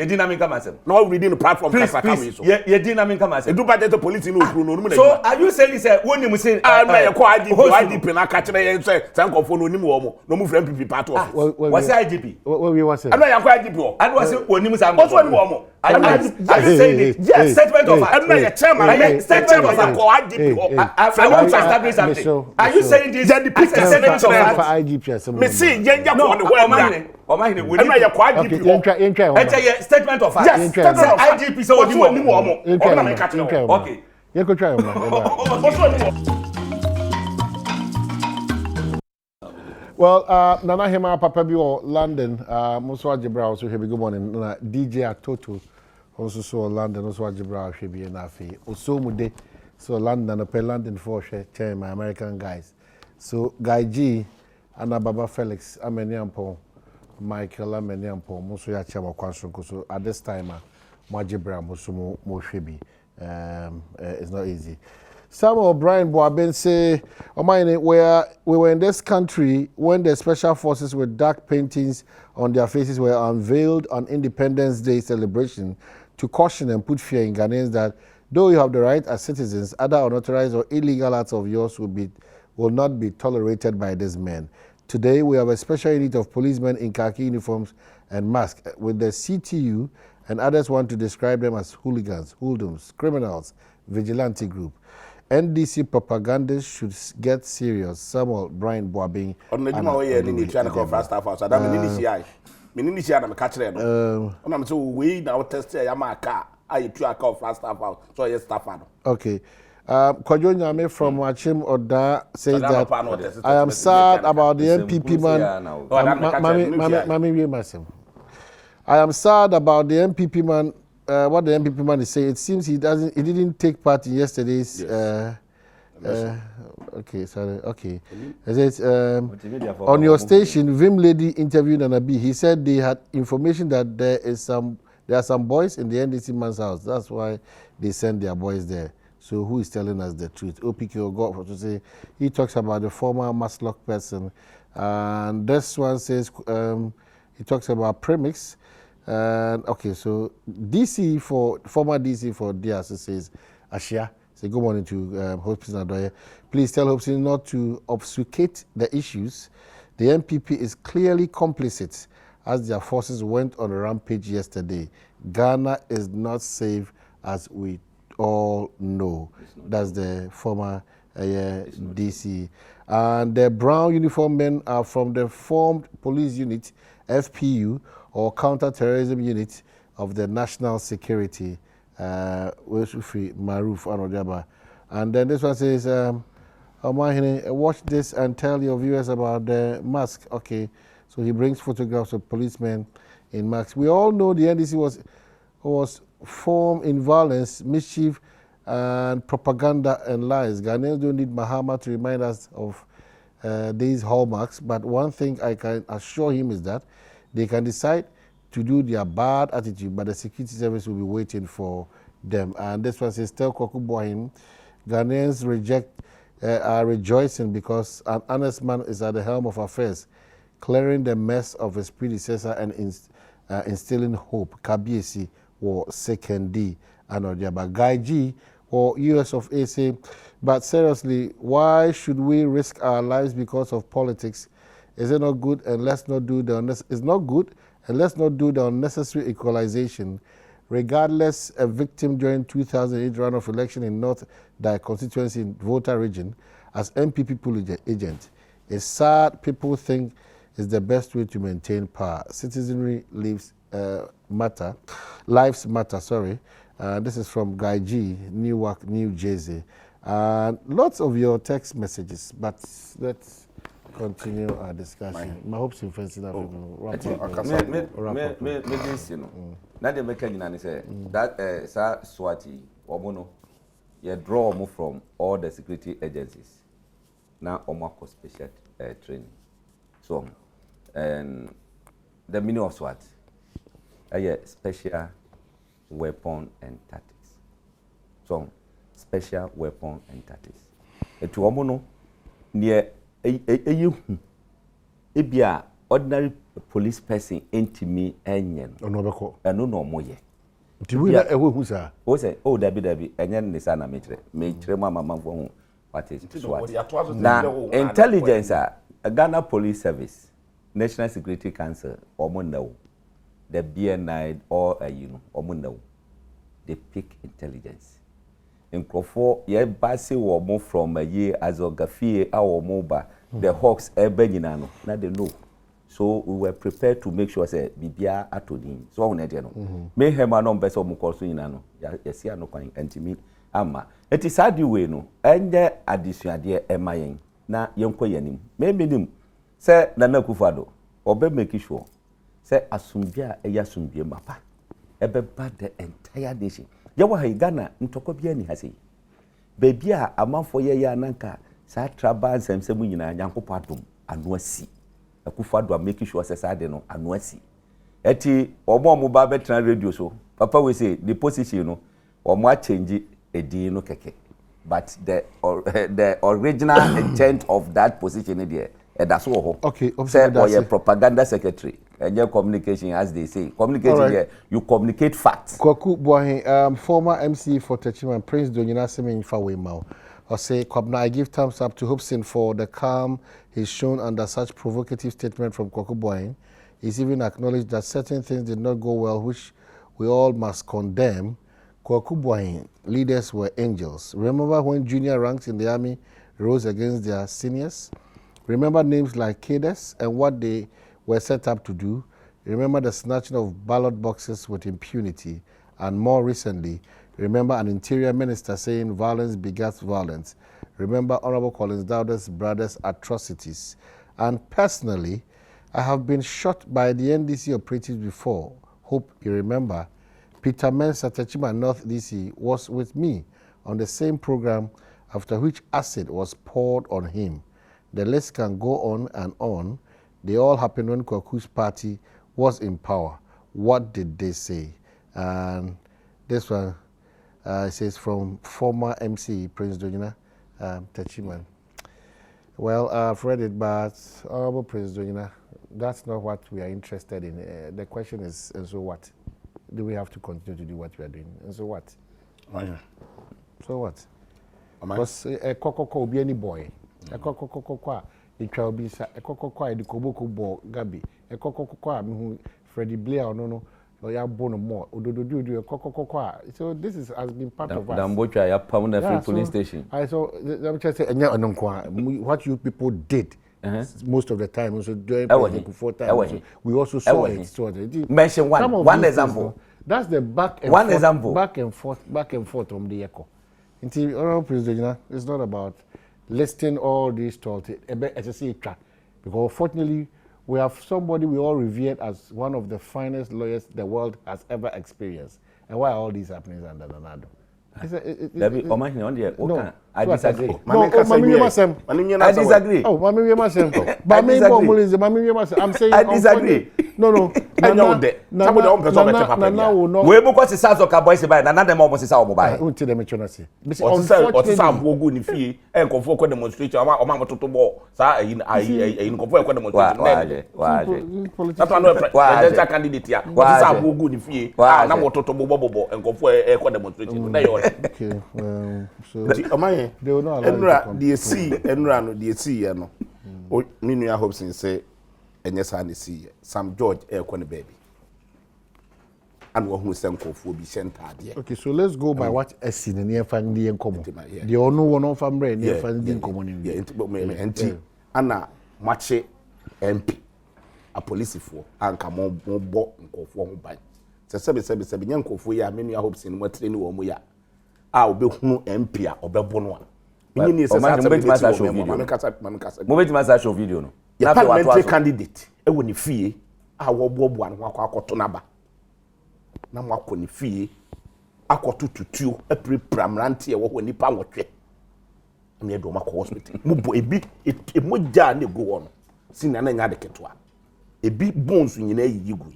dynamic masem
now reading the platform kasa
come so ye dynamic masem
do budget the police ni okuru no no
so are you saying say woni mu say
na ye ko IGP na ka kire ye say sankofo no nim wo mo no mu frame PP part of
what say IGP
we want say
na ye ko IGP wo
and was say woni mu
sankofo wo nim wo mo
are you saying it yes statement of
and na ye chairman
statement of
ko IGP wo
I want to establish something are you saying this statement of
IGP
me see yenja ko ne ho
Omahine we
na ye ko IGP wo
enter statement of fact
yes statement of
IGP so woni
wo mo na me ka kire
okay
you go try well Nana Hema Papa bi o London Muso Ajibra also here good morning DJ Atoto also so London also Ajibra here be na afi Osomude so London pe London for share my American guys so Guy G and Baba Felix Ameniampo Michael Ameniampo Muso ya chama kwanso so at this time Majibra Muso mo hwebi it's not easy. Samuel Brian Boaben say, we were in this country when the special forces with dark paintings on their faces were unveiled on Independence Day celebration to caution and put fear in Ghanaians that though you have the right as citizens, other unauthorized or illegal acts of yours will not be tolerated by these men. Today, we have a special unit of policemen in khaki uniforms and masks with the CTU, and others want to describe them as hooligans, hoodlums, criminals, vigilante group. NDC propagandists should get serious. Samuel Brian Boabing.
On the Juma way, ni trying to call fast staff house. Adam ni CI. Me ni CI na me catch them. On am so we now test ya ma car. I try call fast staff house. So yes staff house.
Okay. Kwajo Nyame from Achim Oda says that I am sad about the MPP man. I am sad about the MPP man. What the MPP man is saying, it seems he didn't take part in yesterday's. Yes. Okay, sorry. Okay, it says on your station, Vim Lady interviewed Nanabi. He said they had information that there are some boys in the NDC man's house. That's why they send their boys there. So who is telling us the truth? OPK Ogo to say he talks about the former Maslock person, and this one says he talks about premix. Okay, so DC for former DC for DRC says Ashia. Say good morning to Hopes Nadoye. Please tell Hopes not to obfuscate the issues. The MPP is clearly complicit as their forces went on a rampage yesterday. Ghana is not safe as we all know. That's the former DC. And the brown uniform men are from the formed police unit, FPU, or counter-terrorism unit of the National Security, Maruf Anodaba. And then this one says, watch this and tell your viewers about the mask. Okay, so he brings photographs of policemen in masks. We all know the NDC was formed in violence, mischief, and propaganda and lies. Ghanaians don't need Mahama to remind us of these hallmarks, but one thing I can assure him is that they can decide to do their bad attitude, but the security service will be waiting for them. And this one says, tell Kwaku Boahim, Ghanaians are rejoicing because an honest man is at the helm of affairs, clearing the mess of his predecessor and instilling hope. Kabiesi or second D and Odiaba. Guy G or US of A say, but seriously, why should we risk our lives because of politics? Is it not good? And let's not do it's not good, and let's not do the unnecessary equalization. Regardless, a victim during 2008 runoff election in North Dai constituency in Volta region as MPP pool agent. It's sad people think it's the best way to maintain power. Citizenry lives matter. Sorry. This is from Guy G, Newark, New Jersey. Lots of your text messages, but let's continue our discussion. My hopes in fencing up.
That Swati Omono, you draw from all the security agencies. Now Omako special training. So, and the meaning of SWAT, special weapon and tactics. So, special weapon and tactics. To Omono, near Ebia ordinary police person intimi enyen
ono beko
eno no moye
ntibu na ewo hu sa
o say oh dabi enyen ne sa na me kire mu amamfo hu what is what na intelligence Ghana Police Service National Security Council omo the BNI or omo they pick intelligence nkrofo ye base wo mo from a year as ogafie our moba the hawks ebe nyina no na they know so we were prepared to make sure say bibia atodin so on e no me hema no mbese omo koso nyina no ya sia no kwan antimi ama eti sadi we no enye adisuade emayen na yenko yanim me menim say Nana Akufo-Addo obe make sure say asumbia eya asumbia mapa ebe ba the entire nation yawa ha Ghana ntoko bia ni hase baby a amanfo ye ya nanka sa traba nsɛmsɛm nyina Nyankopɔ adom ano asi Akufo-Addo make sure say sa de no ano asi eti omo ba betra radio so papa we say the position no omo a change edin no keke but the original intent of that position there that's all
okay
say or your propaganda secretary and your communication as they say communication right. Here you communicate facts.
Kwaku Boahen, former MC for Techiman Prince Donyina Semen Fawemao or say Kwabna I give thumbs up to Hobson for the calm he's shown under such provocative statement from Kwaku Boahen. He's even acknowledged that certain things did not go well which we all must condemn. Kwaku Boahen, leaders were angels. Remember when junior ranks in the army rose against their seniors? Remember names like Cadus and what they were set up to do. Remember the snatching of ballot boxes with impunity. And more recently, remember an interior minister saying violence begets violence. Remember Honorable Collins Dowda's brother's atrocities. And personally, I have been shot by the NDC operatives before. Hope you remember. Peter Mensah Techiman North DC was with me on the same program, after which acid was poured on him. The list can go on and on. They all happened when Kwaku's party was in power. What did they say? And this one says from former MC Prince Donyina Techiman. Well, I've read it, but Honorable Prince Donyina, that's not what we are interested in. The question is, and so what? Do we have to continue to do what we are doing? And so what? So what? Because a coco will be any boy. A coco, it shall be a coco, the Koboko Bo Gabi, a coco, Freddie Blair, no, or ya bono more, or do a coco. So this has been part of us.
Dambocha, ya permanent free police station.
I saw, let me just say, what you people did. Most of the time, also during we also saw it.
Mention one example.
That's the back and
one
forth,
example.
Back and forth from the echo. Until Honorable President, it's not about listing all these thoughts as a say track, because fortunately we have somebody we all revered as one of the finest lawyers the world has ever experienced. And why are all these happenings under Adom? I disagree.
I disagree.
Oh, I'm saying
I disagree.
No.
We because it's as okay boys by nana dem almost is our mobile.
Until them chona say.
Go ni fie e nkofo ko demonstration o ma mototo bo sa e nkofo ko demonstration. That's one presidential candidate ya. Sa go ni fie na mototo bo nkofo e ko demonstration. Na yo.
Okay. So
Omaye,
they will not
allow Enra no the see ya no. O me nua Hobson say enye sa na see Sam George e ko ne baby. And wo hu se nkofo bi sentade.
Okay, so let's go by what esi ne near fan the enkomo. The ono one from brain near fan the enkomo ni.
Yeah, enti ana mache MP a police for anka mo bo nkofo ho ban. Se sebe nya nkofo ya me nua Hobson mo treni wo mo ya. A obehunu MP a obebo no a menyi ni se sa
show video no
na parliamentary candidate e woni fie a wo bobo an ho akoto naba na mo akoni fie akoto tutuo aprepramrante e wo ho nipa nwotwe me e do ma ko hospital mo bo ebi moja na ego wo no sina na nya de ketwa ebi bones nyina yiyi gu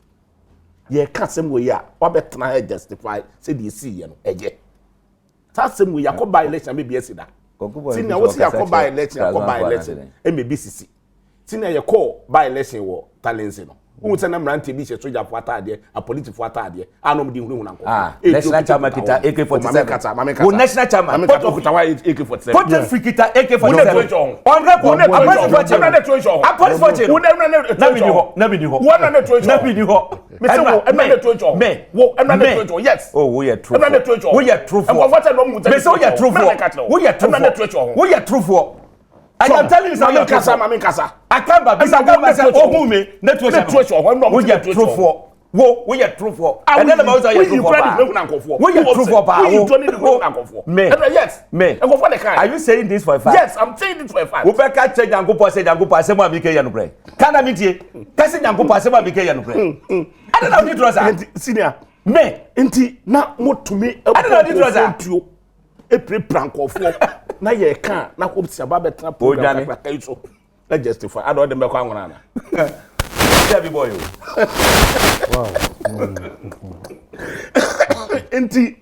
ye ka sem wo ya obetena justify say the see ye no eje tasem we yakoba election maybe esida. Sina what yakoba election, e maybe sisi. Senior ye call by election war talents no. Who say na mranti bi soja for atade, a police for atade. Anom di hunu nanko.
National chairman kita AK47. Who national chairman?
Port of AK47.
Port of kita AK47. On record. A police fortune. Who never knew.
One and yes.
Oh, we are true. We are true. And what I don't say so you true. We are true. We are true. I am telling you something. I can't but this I oh who me network we are true for. Wo we are true for. And then about you true for. We are true for. Me.
Yes.
Me. Are you saying this for a fact?
Yes, I'm saying this for a fact.
Wo be ka che Nyankopɔ say Nyankopɔ asɛm a mi ke ya no bre. Kana mi tie. Ka say Nyankopɔ asɛm a mi ke ya no bre. I don't know the trust.
Senior.
Me.
Enti na motumi
I don't know the trust.
Epre prankofo na ye kan na ko tia ba betra program ka kai so na justify ado dem be kwa ngona na
Heavy boy.
Wow.
Enti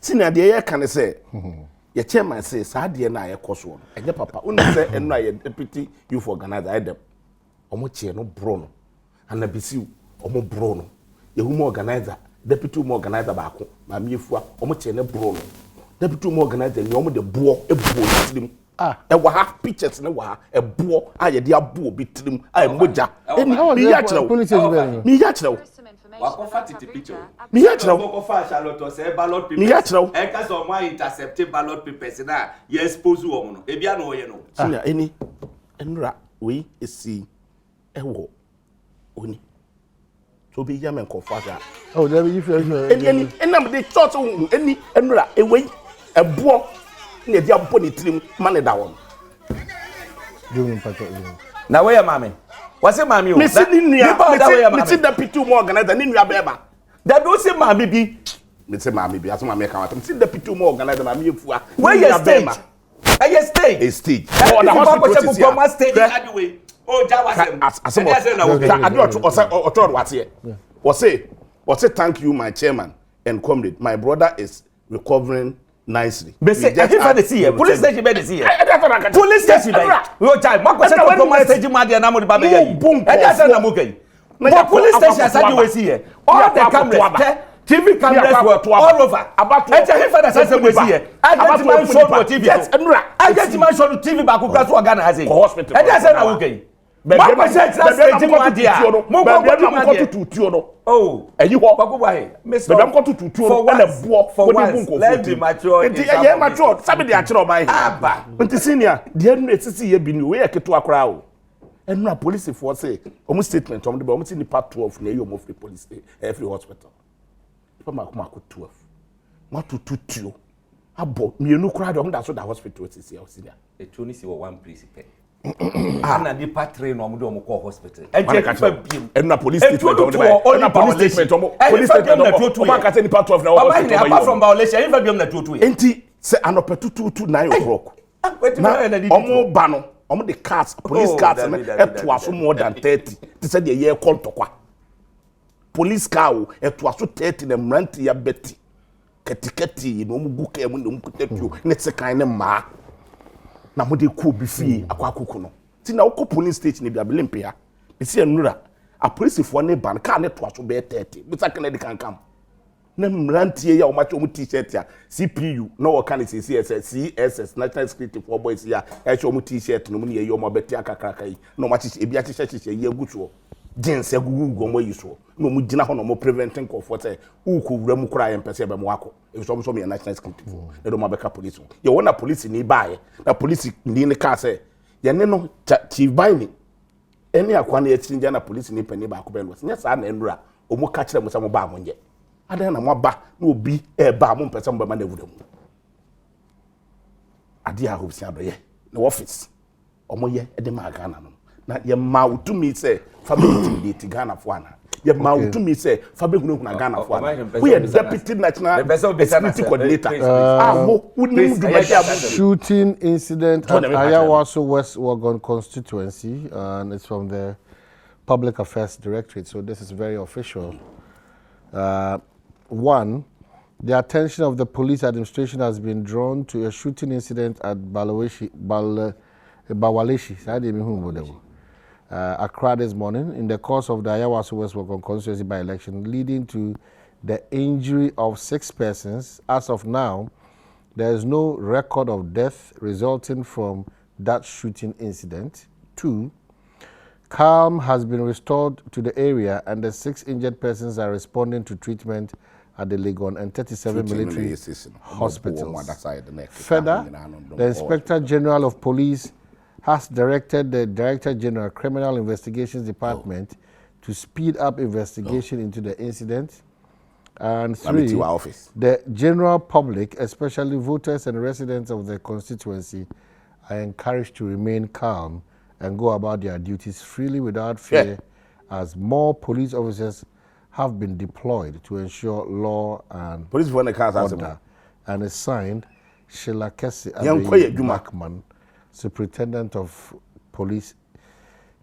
senior de ye kan say ye chairman say sa de na ye koso no enye papa unu say enu aye deputy youth organizer Adom omo chie no bro no anabisi omo bro no ye humo organizer deputy humo organizer ba ko ma miefua omo chie ne bro no deputy humo organizer ni omo de boo trim e wa ha pictures ne wa ha e boo aye de abo bi trim aye moja mi ya kire mi ya kire
Wakofa titi picture.
Mi ya kire
Wakofa Charlotte say ballot papers.
Mi ya kire
E ka so mo intercept ballot papers na ye expose wo no. E bia no ye no.
Senior eni enra we esi ewo oni so be yamen kofaga
Oh, there be if
any enam de church any enra ewe ebo na dia mpo ni trim man da won
na we ya mame wase mame o
me si ni nua me si deputy mo organizer ni nua beba
da do se mame bi
me se mame bi aso mame ka wata me si deputy mo organizer mame efua
where you stage a stage
oh the hospital
stage anyway oh jawasem
asem ade oto wate was say thank you my chairman and comrade my brother is recovering nicely.
But say, I think they see police station be see police station yo jai ma ko say to station ma dia na mo ba be yi e dey say na mo kai but police station asadi we see here all the cameras TV cameras were all over about e tell him father say we see here I get man show on TV I get man show on TV ba ko kra so Ghana has it
hospital
e dey say na mo kai ma ko say station ma dia mo ko
tutuo no
oh
eyi ho
bako ba he
Mr. Badwam ko tutuo no na buo
for let's be mature
nti ye mature sabe de akere oman he
aba
nti senior de enu etisi ye bi ni we eketo akora o enu na police for say omu statement omu de ba omu ti nipa 12 na ye omu free police every hospital pa mako 12 ma tutuo abo mienu kura de omu da so da hospital sisi ya senior
e tuni si wo one principle ana di patre no omo ko hospital e je fa biem
na police statement omo na police statement omo ka say nipa 12 na hospital
apart from violation e fa biem na tutu e
enti say anopetutu 9 o'clock omo ba no omo the cars police cars to aso more than 30 to say the year kontokwa police car to aso 30 na mranti ya beti ketiketi no omo guka emu no mkutatuo ne sekan ne ma na mo de ku bi fie akwakuku no ti na wo police station bi abelempe ha be se enura a police fo ne ban ka ne to aso be 30 bi sakana de kankam na mrantie ya o ma cho t-shirt ya CPU na wo kan CSS National Security for Boys ya e cho t-shirt no mu ne ye o ma beti akakraka yi na o ma chi ebi achiche ye gutuo jeans agugu mo yi so no mu gina ho no mo preventing comfort say uku wura mu kura yempese be mo akọ e so me National Security for na do ma be ka police ye wona police ni baaye na police ni ne ka say ye ne no chief baini eni akwa na yetinde na police ni pani ba ko be no nya sa na enura o mu ka kire mo say mo ba mo nje adan na mo ba na obi e ba mo mpese mo ba ma na wura mu ade a hope si abaye na office o mo ye e de ma Ghana no na ye ma utumi say family de Ghana fo ana ye ma utumi say family hunu na Ghana fo ana we are deputy national security coordinator
shooting incident at Ayawaso West Wagon constituency, and it's from the Public Affairs Directorate, so this is very official. One, the attention of the police administration has been drawn to a shooting incident at Bawaleshi Accra this morning in the course of the Ayawaso West Wuogon constituency by-election, leading to the injury of 6 persons. As of now, there is no record of death resulting from that shooting incident. 2, calm has been restored to the area and the 6 injured persons are responding to treatment at the Legon and 37 military hospitals. Further, the Inspector General of Police has directed the Director General Criminal Investigations Department to speed up investigation into the incident. And 3, the general public, especially voters and residents of the constituency, are encouraged to remain calm and go about their duties freely without fear, as more police officers have been deployed to ensure law and order. And is signed Sheila Kesi Blackman, Superintendent of Police,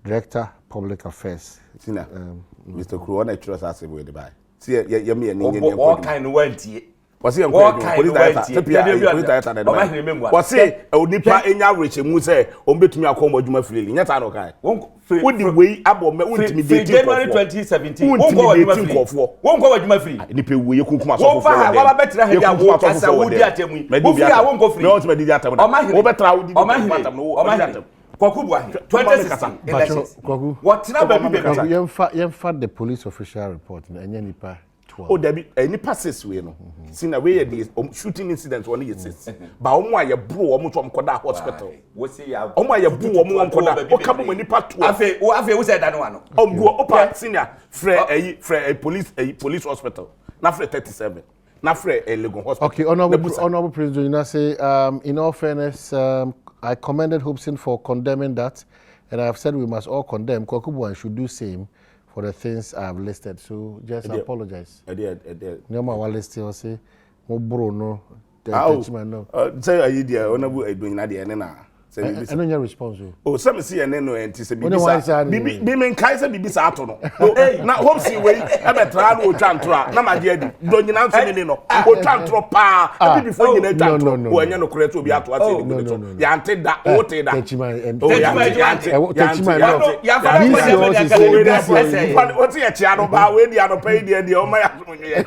Director Public Affairs.
Mr. Kruwa na trust us we dey buy. See
all kind of went.
Was he police director was say onipa enya reche mu say ombetumi akọ adwuma freely nya ta no kai wo di wey abo me intimidate
January 2017 won go adwuma free
nipa wey kunkuma so for
wa betra he dia wo kasa wo di atemu wo free a won go free
no want me di atemu wo betra wo di atemu no
Kwakubwa 2016 elections what na baby
yemfa the police official report na enya nipa.
Oh, there be any passes we no. See na we the shooting incident one is this. Ba omo aye bro omo to omkoda hospital.
We see ya.
Omo aye bro omo omkoda. O ka mo nipa to.
Afi we say that one no.
Omgo opa senior free police hospital. Na free 37. Na free Legon hospital.
Okay, honorable President, you know say in all fairness I commended Hobson for condemning that, and I have said we must all condemn. Kwakubwa should do same for the things I have listed. So just apologize.
I did.
No matter list you say, mo bro no.
Say I did honorable doing na dey na.
I know your response.
Oh, some see and no and say bibi bi men kai say bibi sa ato no. Na home see we e betra no twantra na ma dey adi. Do nyina so ni no. O twantro pa. E before nyina twantro. O anya no correct obi ato ase ni so. Ya ante da, o te da. Oh, ya ante. Ya fa what you chia no ba we di ano pay di o ma ya so nwe.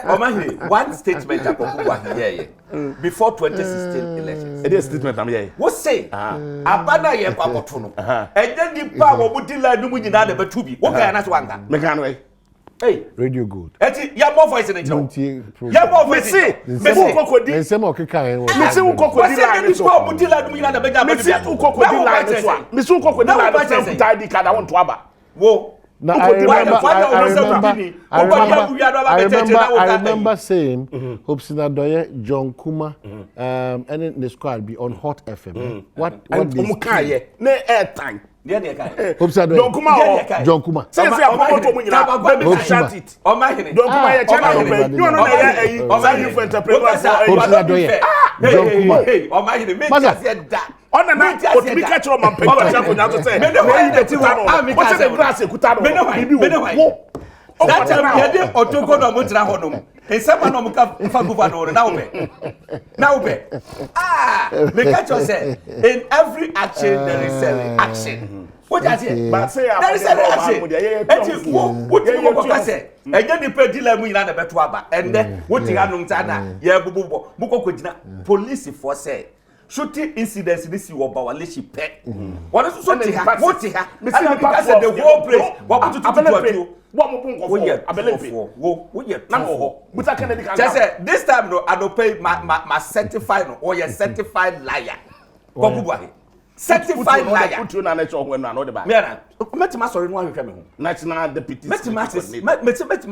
O ma he one statement akokwa here before 2016 elections.
It is statement am here.
What say? Abana ye kwakoto no. Eje di pa wo budi la nu nyina de betu bi. Wo kan na so anga.
Me kan we.
Hey, radio good.
Eti ya more voice in the ya more voice.
Me see kokodi.
Me say mo keka en.
Me see kokodi line so.
Wo budi la nu nyina de beja
me see kokodi line so. Me see kokodi line so. Tidy card I want to aba.
Wo
now, I remember saying, Hobson Adoye, John Kuma, and then the squad be on Hot FM. What
they ne airtime.
Hobson Adoye, John Kuma.
Say I'm going to win it. Shut it. Oh my God. Don't come here. Channel. You know you for entrepreneurs.
Hobson Adoye, John Kuma.
Oh my God.
On the night, what we catch on my pen, say, what's the grass?
That time, you did Otoko no Mutra Honum. And someone on Faguano now be. The catcher said, in every action, there is an action. What I say? But say, there is an action. What you say? And then the pedilla we ran a betuaba, and then what you had on Tana, Buko police for say. Shooting incidents this you about leadership pet. What is so what he had? The whole place. What to do? What just this time no, I don't pay my certified or your certified liar. Certified liar.
Put you na nature when na no dey.
Me na. Met ma sorry no ahwehwe me ho.
National deputy.
Met ma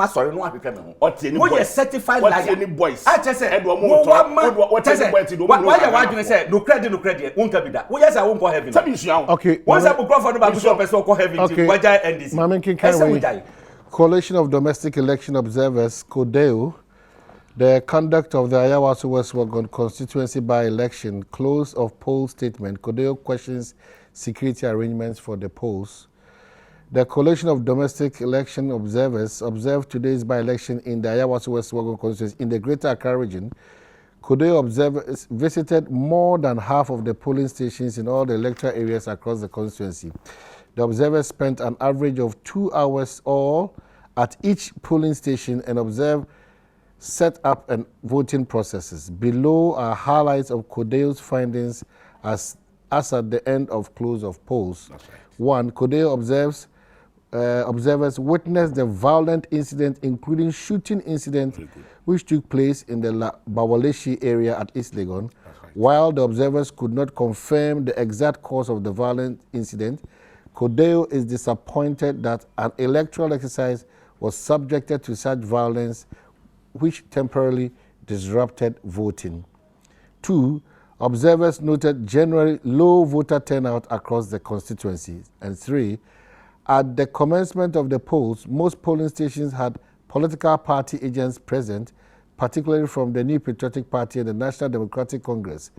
sorry no ahwehwe me ho.
Otie ni
boy. What certified liar.
Otie ni boys.
I just say.
Edwo mo to. What say boy ti do mo.
Why you want to say no credit won ka bi da. Wo yes I won go heaven.
Sabi nsuan.
Okay.
Once I go for no ba so person go heaven ti. Why NDC.
Mamenkin can Coalition of Domestic Election Observers, CODEO, the conduct of the Ayawaso West Wuogon constituency by-election, close of poll statement, CODEO questions security arrangements for the polls. The Coalition of Domestic Election Observers observed today's by-election in the Ayawaso West Wuogon constituency in the Greater Accra region. Kodeo observers visited more than half of the polling stations in all the electoral areas across the constituency. The observers spent an average of 2 hours all at each polling station and observed set up and voting processes. Below are highlights of Kodeo's findings as at the end of close of polls. Right. 1. Kodeo observers witnessed the violent incident, including shooting incident, which took place in the Bawaleshi area at East Legon. Right. While the observers could not confirm the exact cause of the violent incident, Kodeo is disappointed that an electoral exercise was subjected to such violence, which temporarily disrupted voting. 2. Observers noted generally low voter turnout across the constituency. And 3. At the commencement of the polls, most polling stations had political party agents present, particularly from the New Patriotic Party and the National Democratic Congress.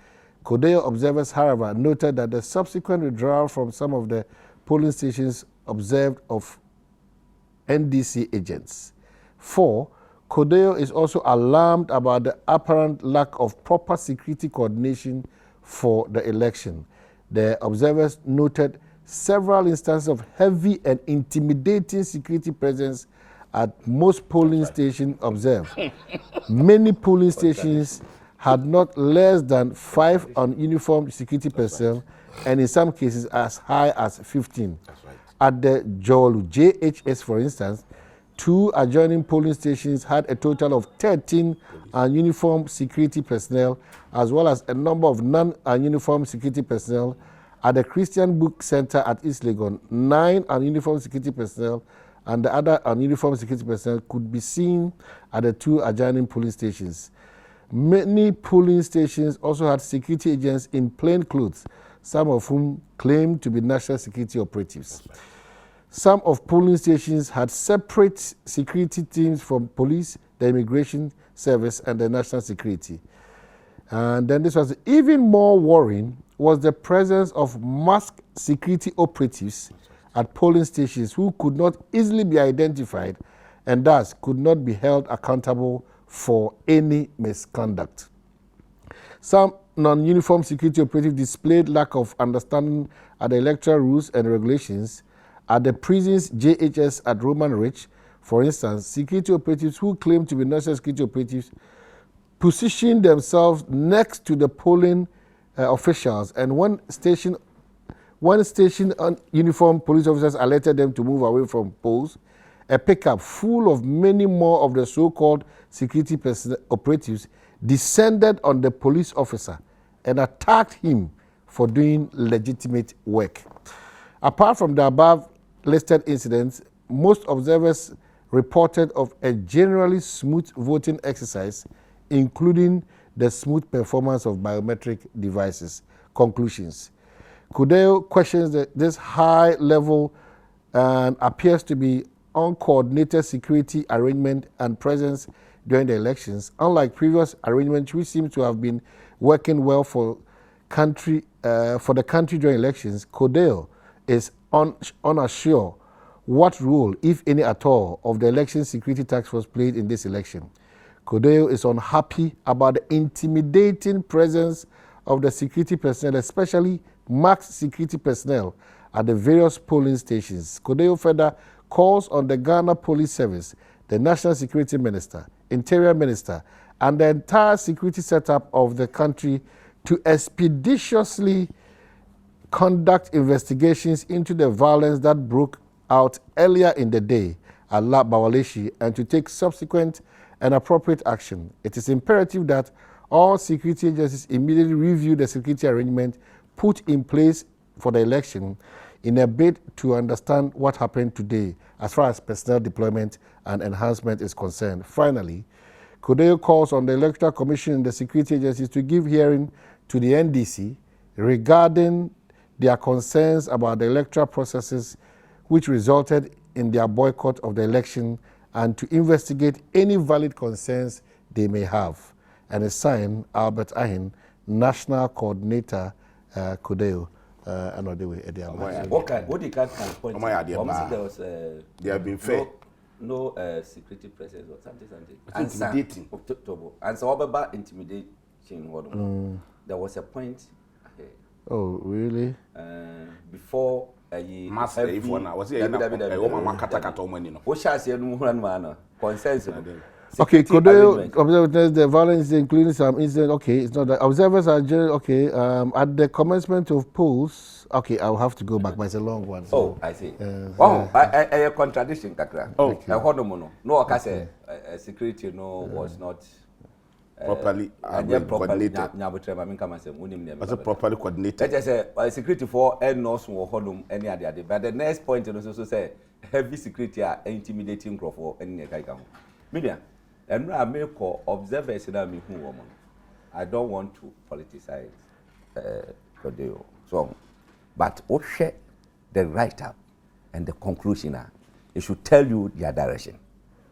Kodeo observers, however, noted that the subsequent withdrawal from some of the polling stations observed of NDC agents. 4. Kodeo is also alarmed about the apparent lack of proper security coordination for the election. The observers noted several instances of heavy and intimidating security presence at most polling stations observed. Many polling stations had not less than 5 uniformed security personnel, and in some cases as high as 15. Right. At the Jolu JHS, for instance, 2 adjoining polling stations had a total of 13 uniformed security personnel, as well as a number of non-uniformed security personnel. At the Christian Book Center at East Legon, 9 uniformed security personnel and the other uniformed security personnel could be seen at the 2 adjoining polling stations. Many polling stations also had security agents in plain clothes, some of whom claimed to be national security operatives. Some of polling stations had separate security teams from police, the immigration service, and the national security. And then this was even more worrying, was the presence of masked security operatives at polling stations who could not easily be identified and thus could not be held accountable for any misconduct. Some non-uniform security operatives displayed lack of understanding at the electoral rules and regulations. At the prisons JHS at Roman Ridge, for instance, security operatives who claimed to be national security operatives positioned themselves next to the polling officials, and one station uniformed police officers alerted them to move away from polls. A pickup full of many more of the so-called security operatives descended on the police officer and attacked him for doing legitimate work. Apart from the above listed incidents, most observers reported of a generally smooth voting exercise, including the smooth performance of biometric devices. Conclusions. Kodeo questions this high level and appears to be uncoordinated security arrangement and presence during the elections, unlike previous arrangements which seem to have been working well for the country during elections. Kodeo is unsure what role, if any at all, of the election security task force played in this election. Kodeo is unhappy about the intimidating presence of the security personnel, especially masked security personnel at the various polling stations. Kodeo further calls on the Ghana Police Service, the National Security Minister, Interior Minister, and the entire security setup of the country to expeditiously conduct investigations into the violence that broke out earlier in the day at Bawaleshi and to take subsequent and appropriate action. It is imperative that all security agencies immediately review the security arrangement put in place for the election in a bid to understand what happened today as far as personnel deployment and enhancement is concerned. Finally, Kodeo calls on the Electoral Commission and the security agencies to give hearing to the NDC regarding their concerns about the electoral processes which resulted in their boycott of the election and to investigate any valid concerns they may have. And it's signed Albert Ahin, National Coordinator, Kodeo. Another way,
okay, what you can point
they have been fair.
No security presence or something. Intimidating. And so about intimidate. There was a point.
Oh, really?
Before
master if one was here mama kata money no.
What shall say no man consensus.
Okay, could they observe the violence including some incident? Okay, it's not that observers are okay. At the commencement of polls, okay, I'll have to go back, but it's a long one. So,
oh, I see. I contradiction, Kakra.
Oh,
no, I can say security was not
properly coordinated. Was it properly coordinated?
Let us say security for no small honum any other. But the next point is also say heavy security are intimidating for any kind. Media. And I may call observers in me who woman. I don't want to politicize Kodeo. So, but what share the write up and the conclusion are, it should tell you their direction.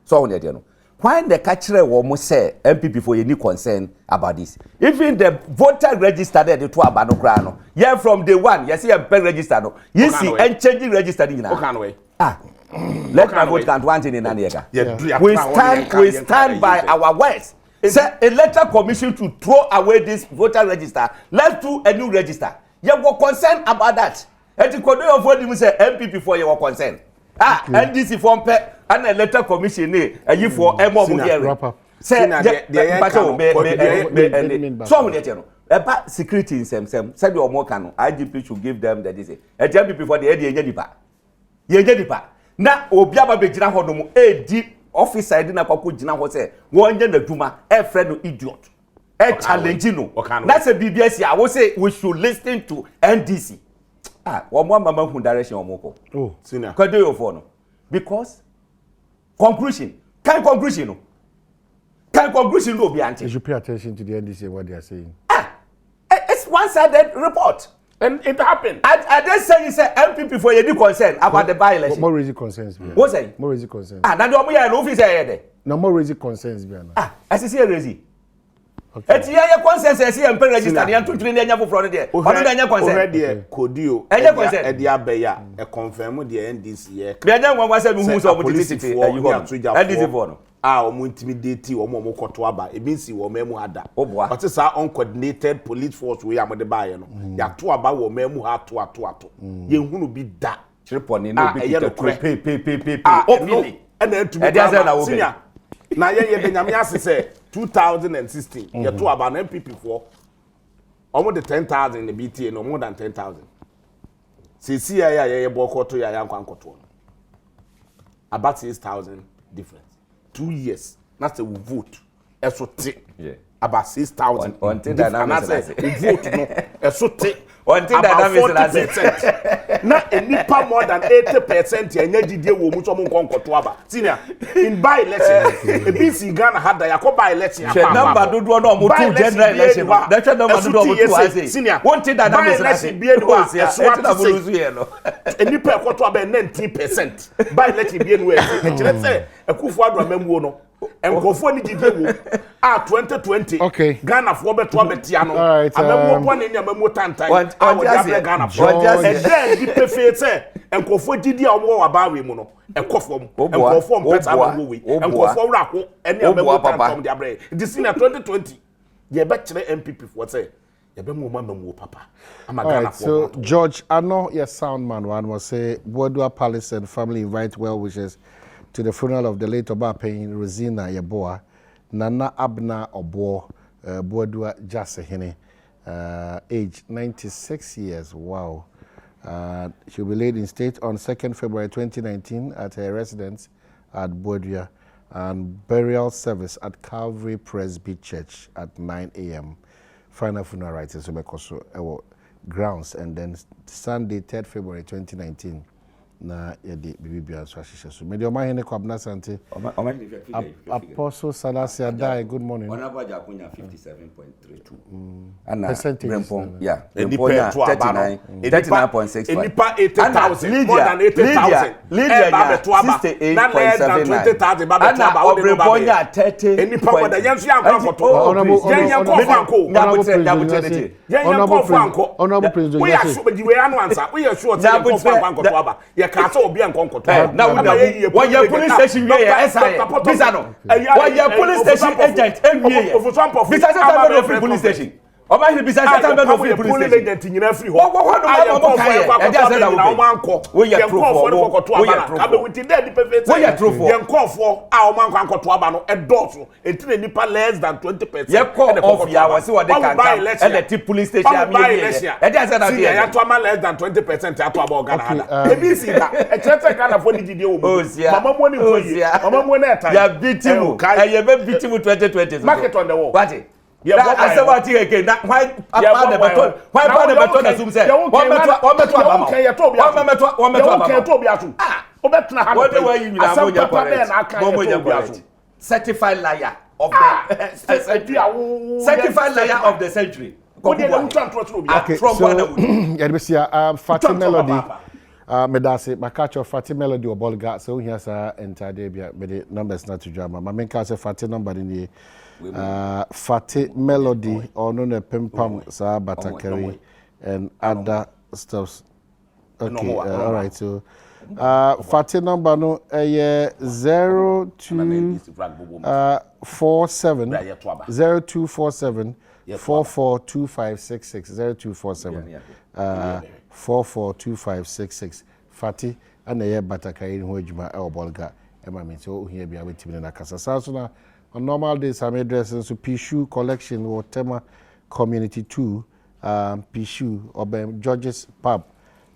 So, on you know, when the catcher will say MPP for any concern about this, even the voter register there, the two abanograno, yeah, from day one, you see a pen register, no, you see, and changing register in let my vote count one thing in Aniega. We stand by our words. Say electoral commission to throw away this voter register. Let's do a new register. You were concerned about that. And the Kodoyo vote you say MPP for your concern. NDC form and electoral commission you for MO. Say so about security in some said your more canon. IGP should give them the DC. A MPP for the Yedipa. Na obiaba be gina ho no mu edi officer di na kwako gina ho se wonye na dwuma e friend no idiot e challenge no na se BBS I will say we should listen to NDC wo mo mama hu direction wo mo ko
senior
kwade yo for no because conclusion no be anti
you should pay attention to the NDC and what they are saying.
It's one-sided report.
And it happened.
I just say you say MPP for any concern about the by-election.
More raising concerns.
What say?
More raising concerns.
Now the omo ya no officer here.
No more raising concerns.
As you see raising. Okay. Eti concerns as you MP register the 2 3 nya for there. Ono da nya concern.
Already Kodio.
E
dey abeya e confirm the NDC here.
Be anya nwa say me hu so omo titi you go. NDC for no.
Omo intimidate omo koto aba e bin si wo memu ada. But say uncoordinated police force we am the buy no. Ya to aba wo memu ha to. Ye hunu bi da.
Chireponi no bi pe.
Openly. And then to be senior. Na ye de nyame ase say 2016 ye to aba na MPP for almost the 10,000 in the BTA no more than 10,000. See ye bokoto ya yankwankoto. About 6,000 difference. 2 years. That's a vote. Yeah. About 6,000.
Until dynamics
vote no.
Until dynamics
Not a nipa more than 80% yenye didie wo mu so mo nkonkoto aba. Senior, in by election, a BC Ghana had the Yakob by election.
Number do no mo two general election. That number do mo two I say.
Senior,
until dynamics
be no. A nipa ekoto aba 19%. By election be no e. Kire say Akufo Adom Mpensenpensenmu no. Enkofo ni didie wo 2020.
Okay.
Ghana for beto abetia no. Amemo kwa ni amemo tantan. Ghana for. Then di pefe say enkofo didie a omo wa bawe mu no. Enkofo mpeta abewo we. Enkofo wrako ene amemo tantan di abre. This in 2020. Ye be kire MPP for say ye be mu mamamu papa. Ama Ghana for.
So George Ano, your sound man one was say Badwam Palace and family invite well wishes to the funeral of the late Obapen Rosina Yeboah, Nana Abna Obo, Badwam Jasehene, age 96 years. Wow. She'll be laid in state on 2nd February 2019 at her residence at Badwam, and burial service at Calvary Presby Church at 9 a.m. Final funeral rites in Sobekoso grounds, and then Sunday 3rd February 2019. Na yedi bibia so ahihye so media omahene kwabna sante Apostle Salasia Dai, good morning.
Onabaja akunya 57.32 ana
percentage
yeah 39.6
enipa 80,000 more than 80,000
Lydia 68.7 ana Obremponya 30
enipa wada yenso yankwakoto
Honorable President
we are sure we are no answer we are sure yankwakoto aba ye can't so be and conquer.
Now what your police station here SI visa no what your police station agent MBA visa say free police station Oba here visa say no free police station
agent nyina free ho
what no kai e dey say that we ye true
with dead perfect
we ye true for
yen call a oman kwan koto aba no edoso entine nipa less than 20%
ye call off ya we say what they can come and the police station am here e dey say that
ya to ama less than 20% ato aba Ghana e bi see that e chete Ghana for the gidi o mama mo ni ko yi mama mo na eta
ya bitimu ye be bitimu 2020
market on the wall
what I said what again. Why the beton? Why the beton assume say? One meto abama. One meto abama. What the way you mean? Correct. Certified liar of the certified liar of the century.
Okay, so Fatty Melody. Medase Makacho Fatty Melody or Bolga. So here's our entire day. But the numbers not to drama. My main case Fatty number in the. Fatty Melody or no Pimpam Sa Batakari and other stuffs. Okay, all right. So Fatty number no 0247 0247 442566 0247 442566 Fatty and a Batakari in Hojima El Bolga. Emma means so here be able to be in a casa. So on normal days, I'm addressing to Pishu Collection or Tema Community 2, Pishu, or George's Pub,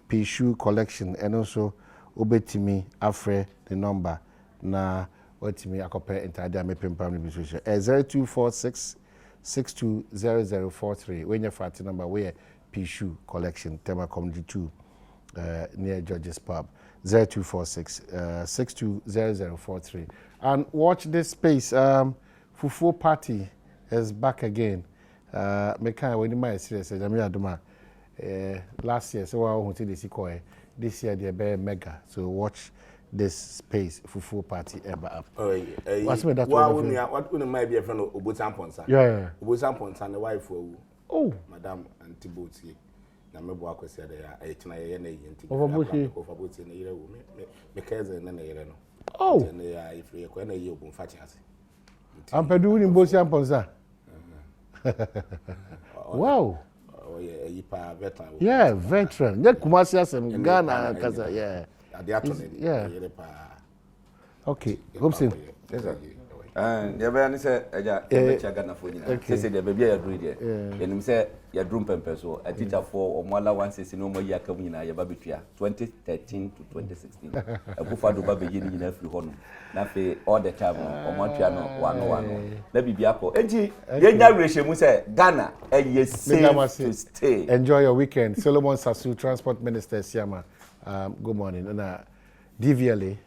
Pishu Collection, and also Obetimi Afre, the number. Na Otimi Akope entire Mepim Family Administration. 0246 620043. When you're fat number, where Pishu Collection, Tema Community 2, near George's Pub. 0246 620043. And watch this space. Fufu Party is back again. Meka when my serious Adoma last year, so I wanted to see this year they be mega. So watch this space Fufu Party ever up. What's me that what might be a friend of Obutan Ponsa? Yeah. Obutan Ponsa the wife oh Madam Antiboti. Na mebo akwese de ya etina ye na yenti ofabuti na yire wo me keze na yire no oh na ya ifre ko na ye ogun fachi ase ampedu ni mbosi amponza wow oh yeah yipa veteran yeah veteran ya kumasi asem Ghana kaza yeah yeah okay hopsin
ya be ani se eja ebecha Ghana fo nyina se de bebia ya duru de enim se ya drum pempe so a teacher for omala 160 no mo yi aka nyina ya ba betua 2013 to 2016 akufa do ba be yi nyina free hono na fe all the time omotua no wano na bibia ko enti ye nya rehye se Ghana eye safe to stay.
Enjoy your weekend. Solomon Sasu, Transport Minister Siama. Good morning. And DVLA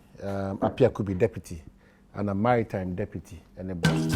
Apia could be deputy and a maritime deputy and a boss.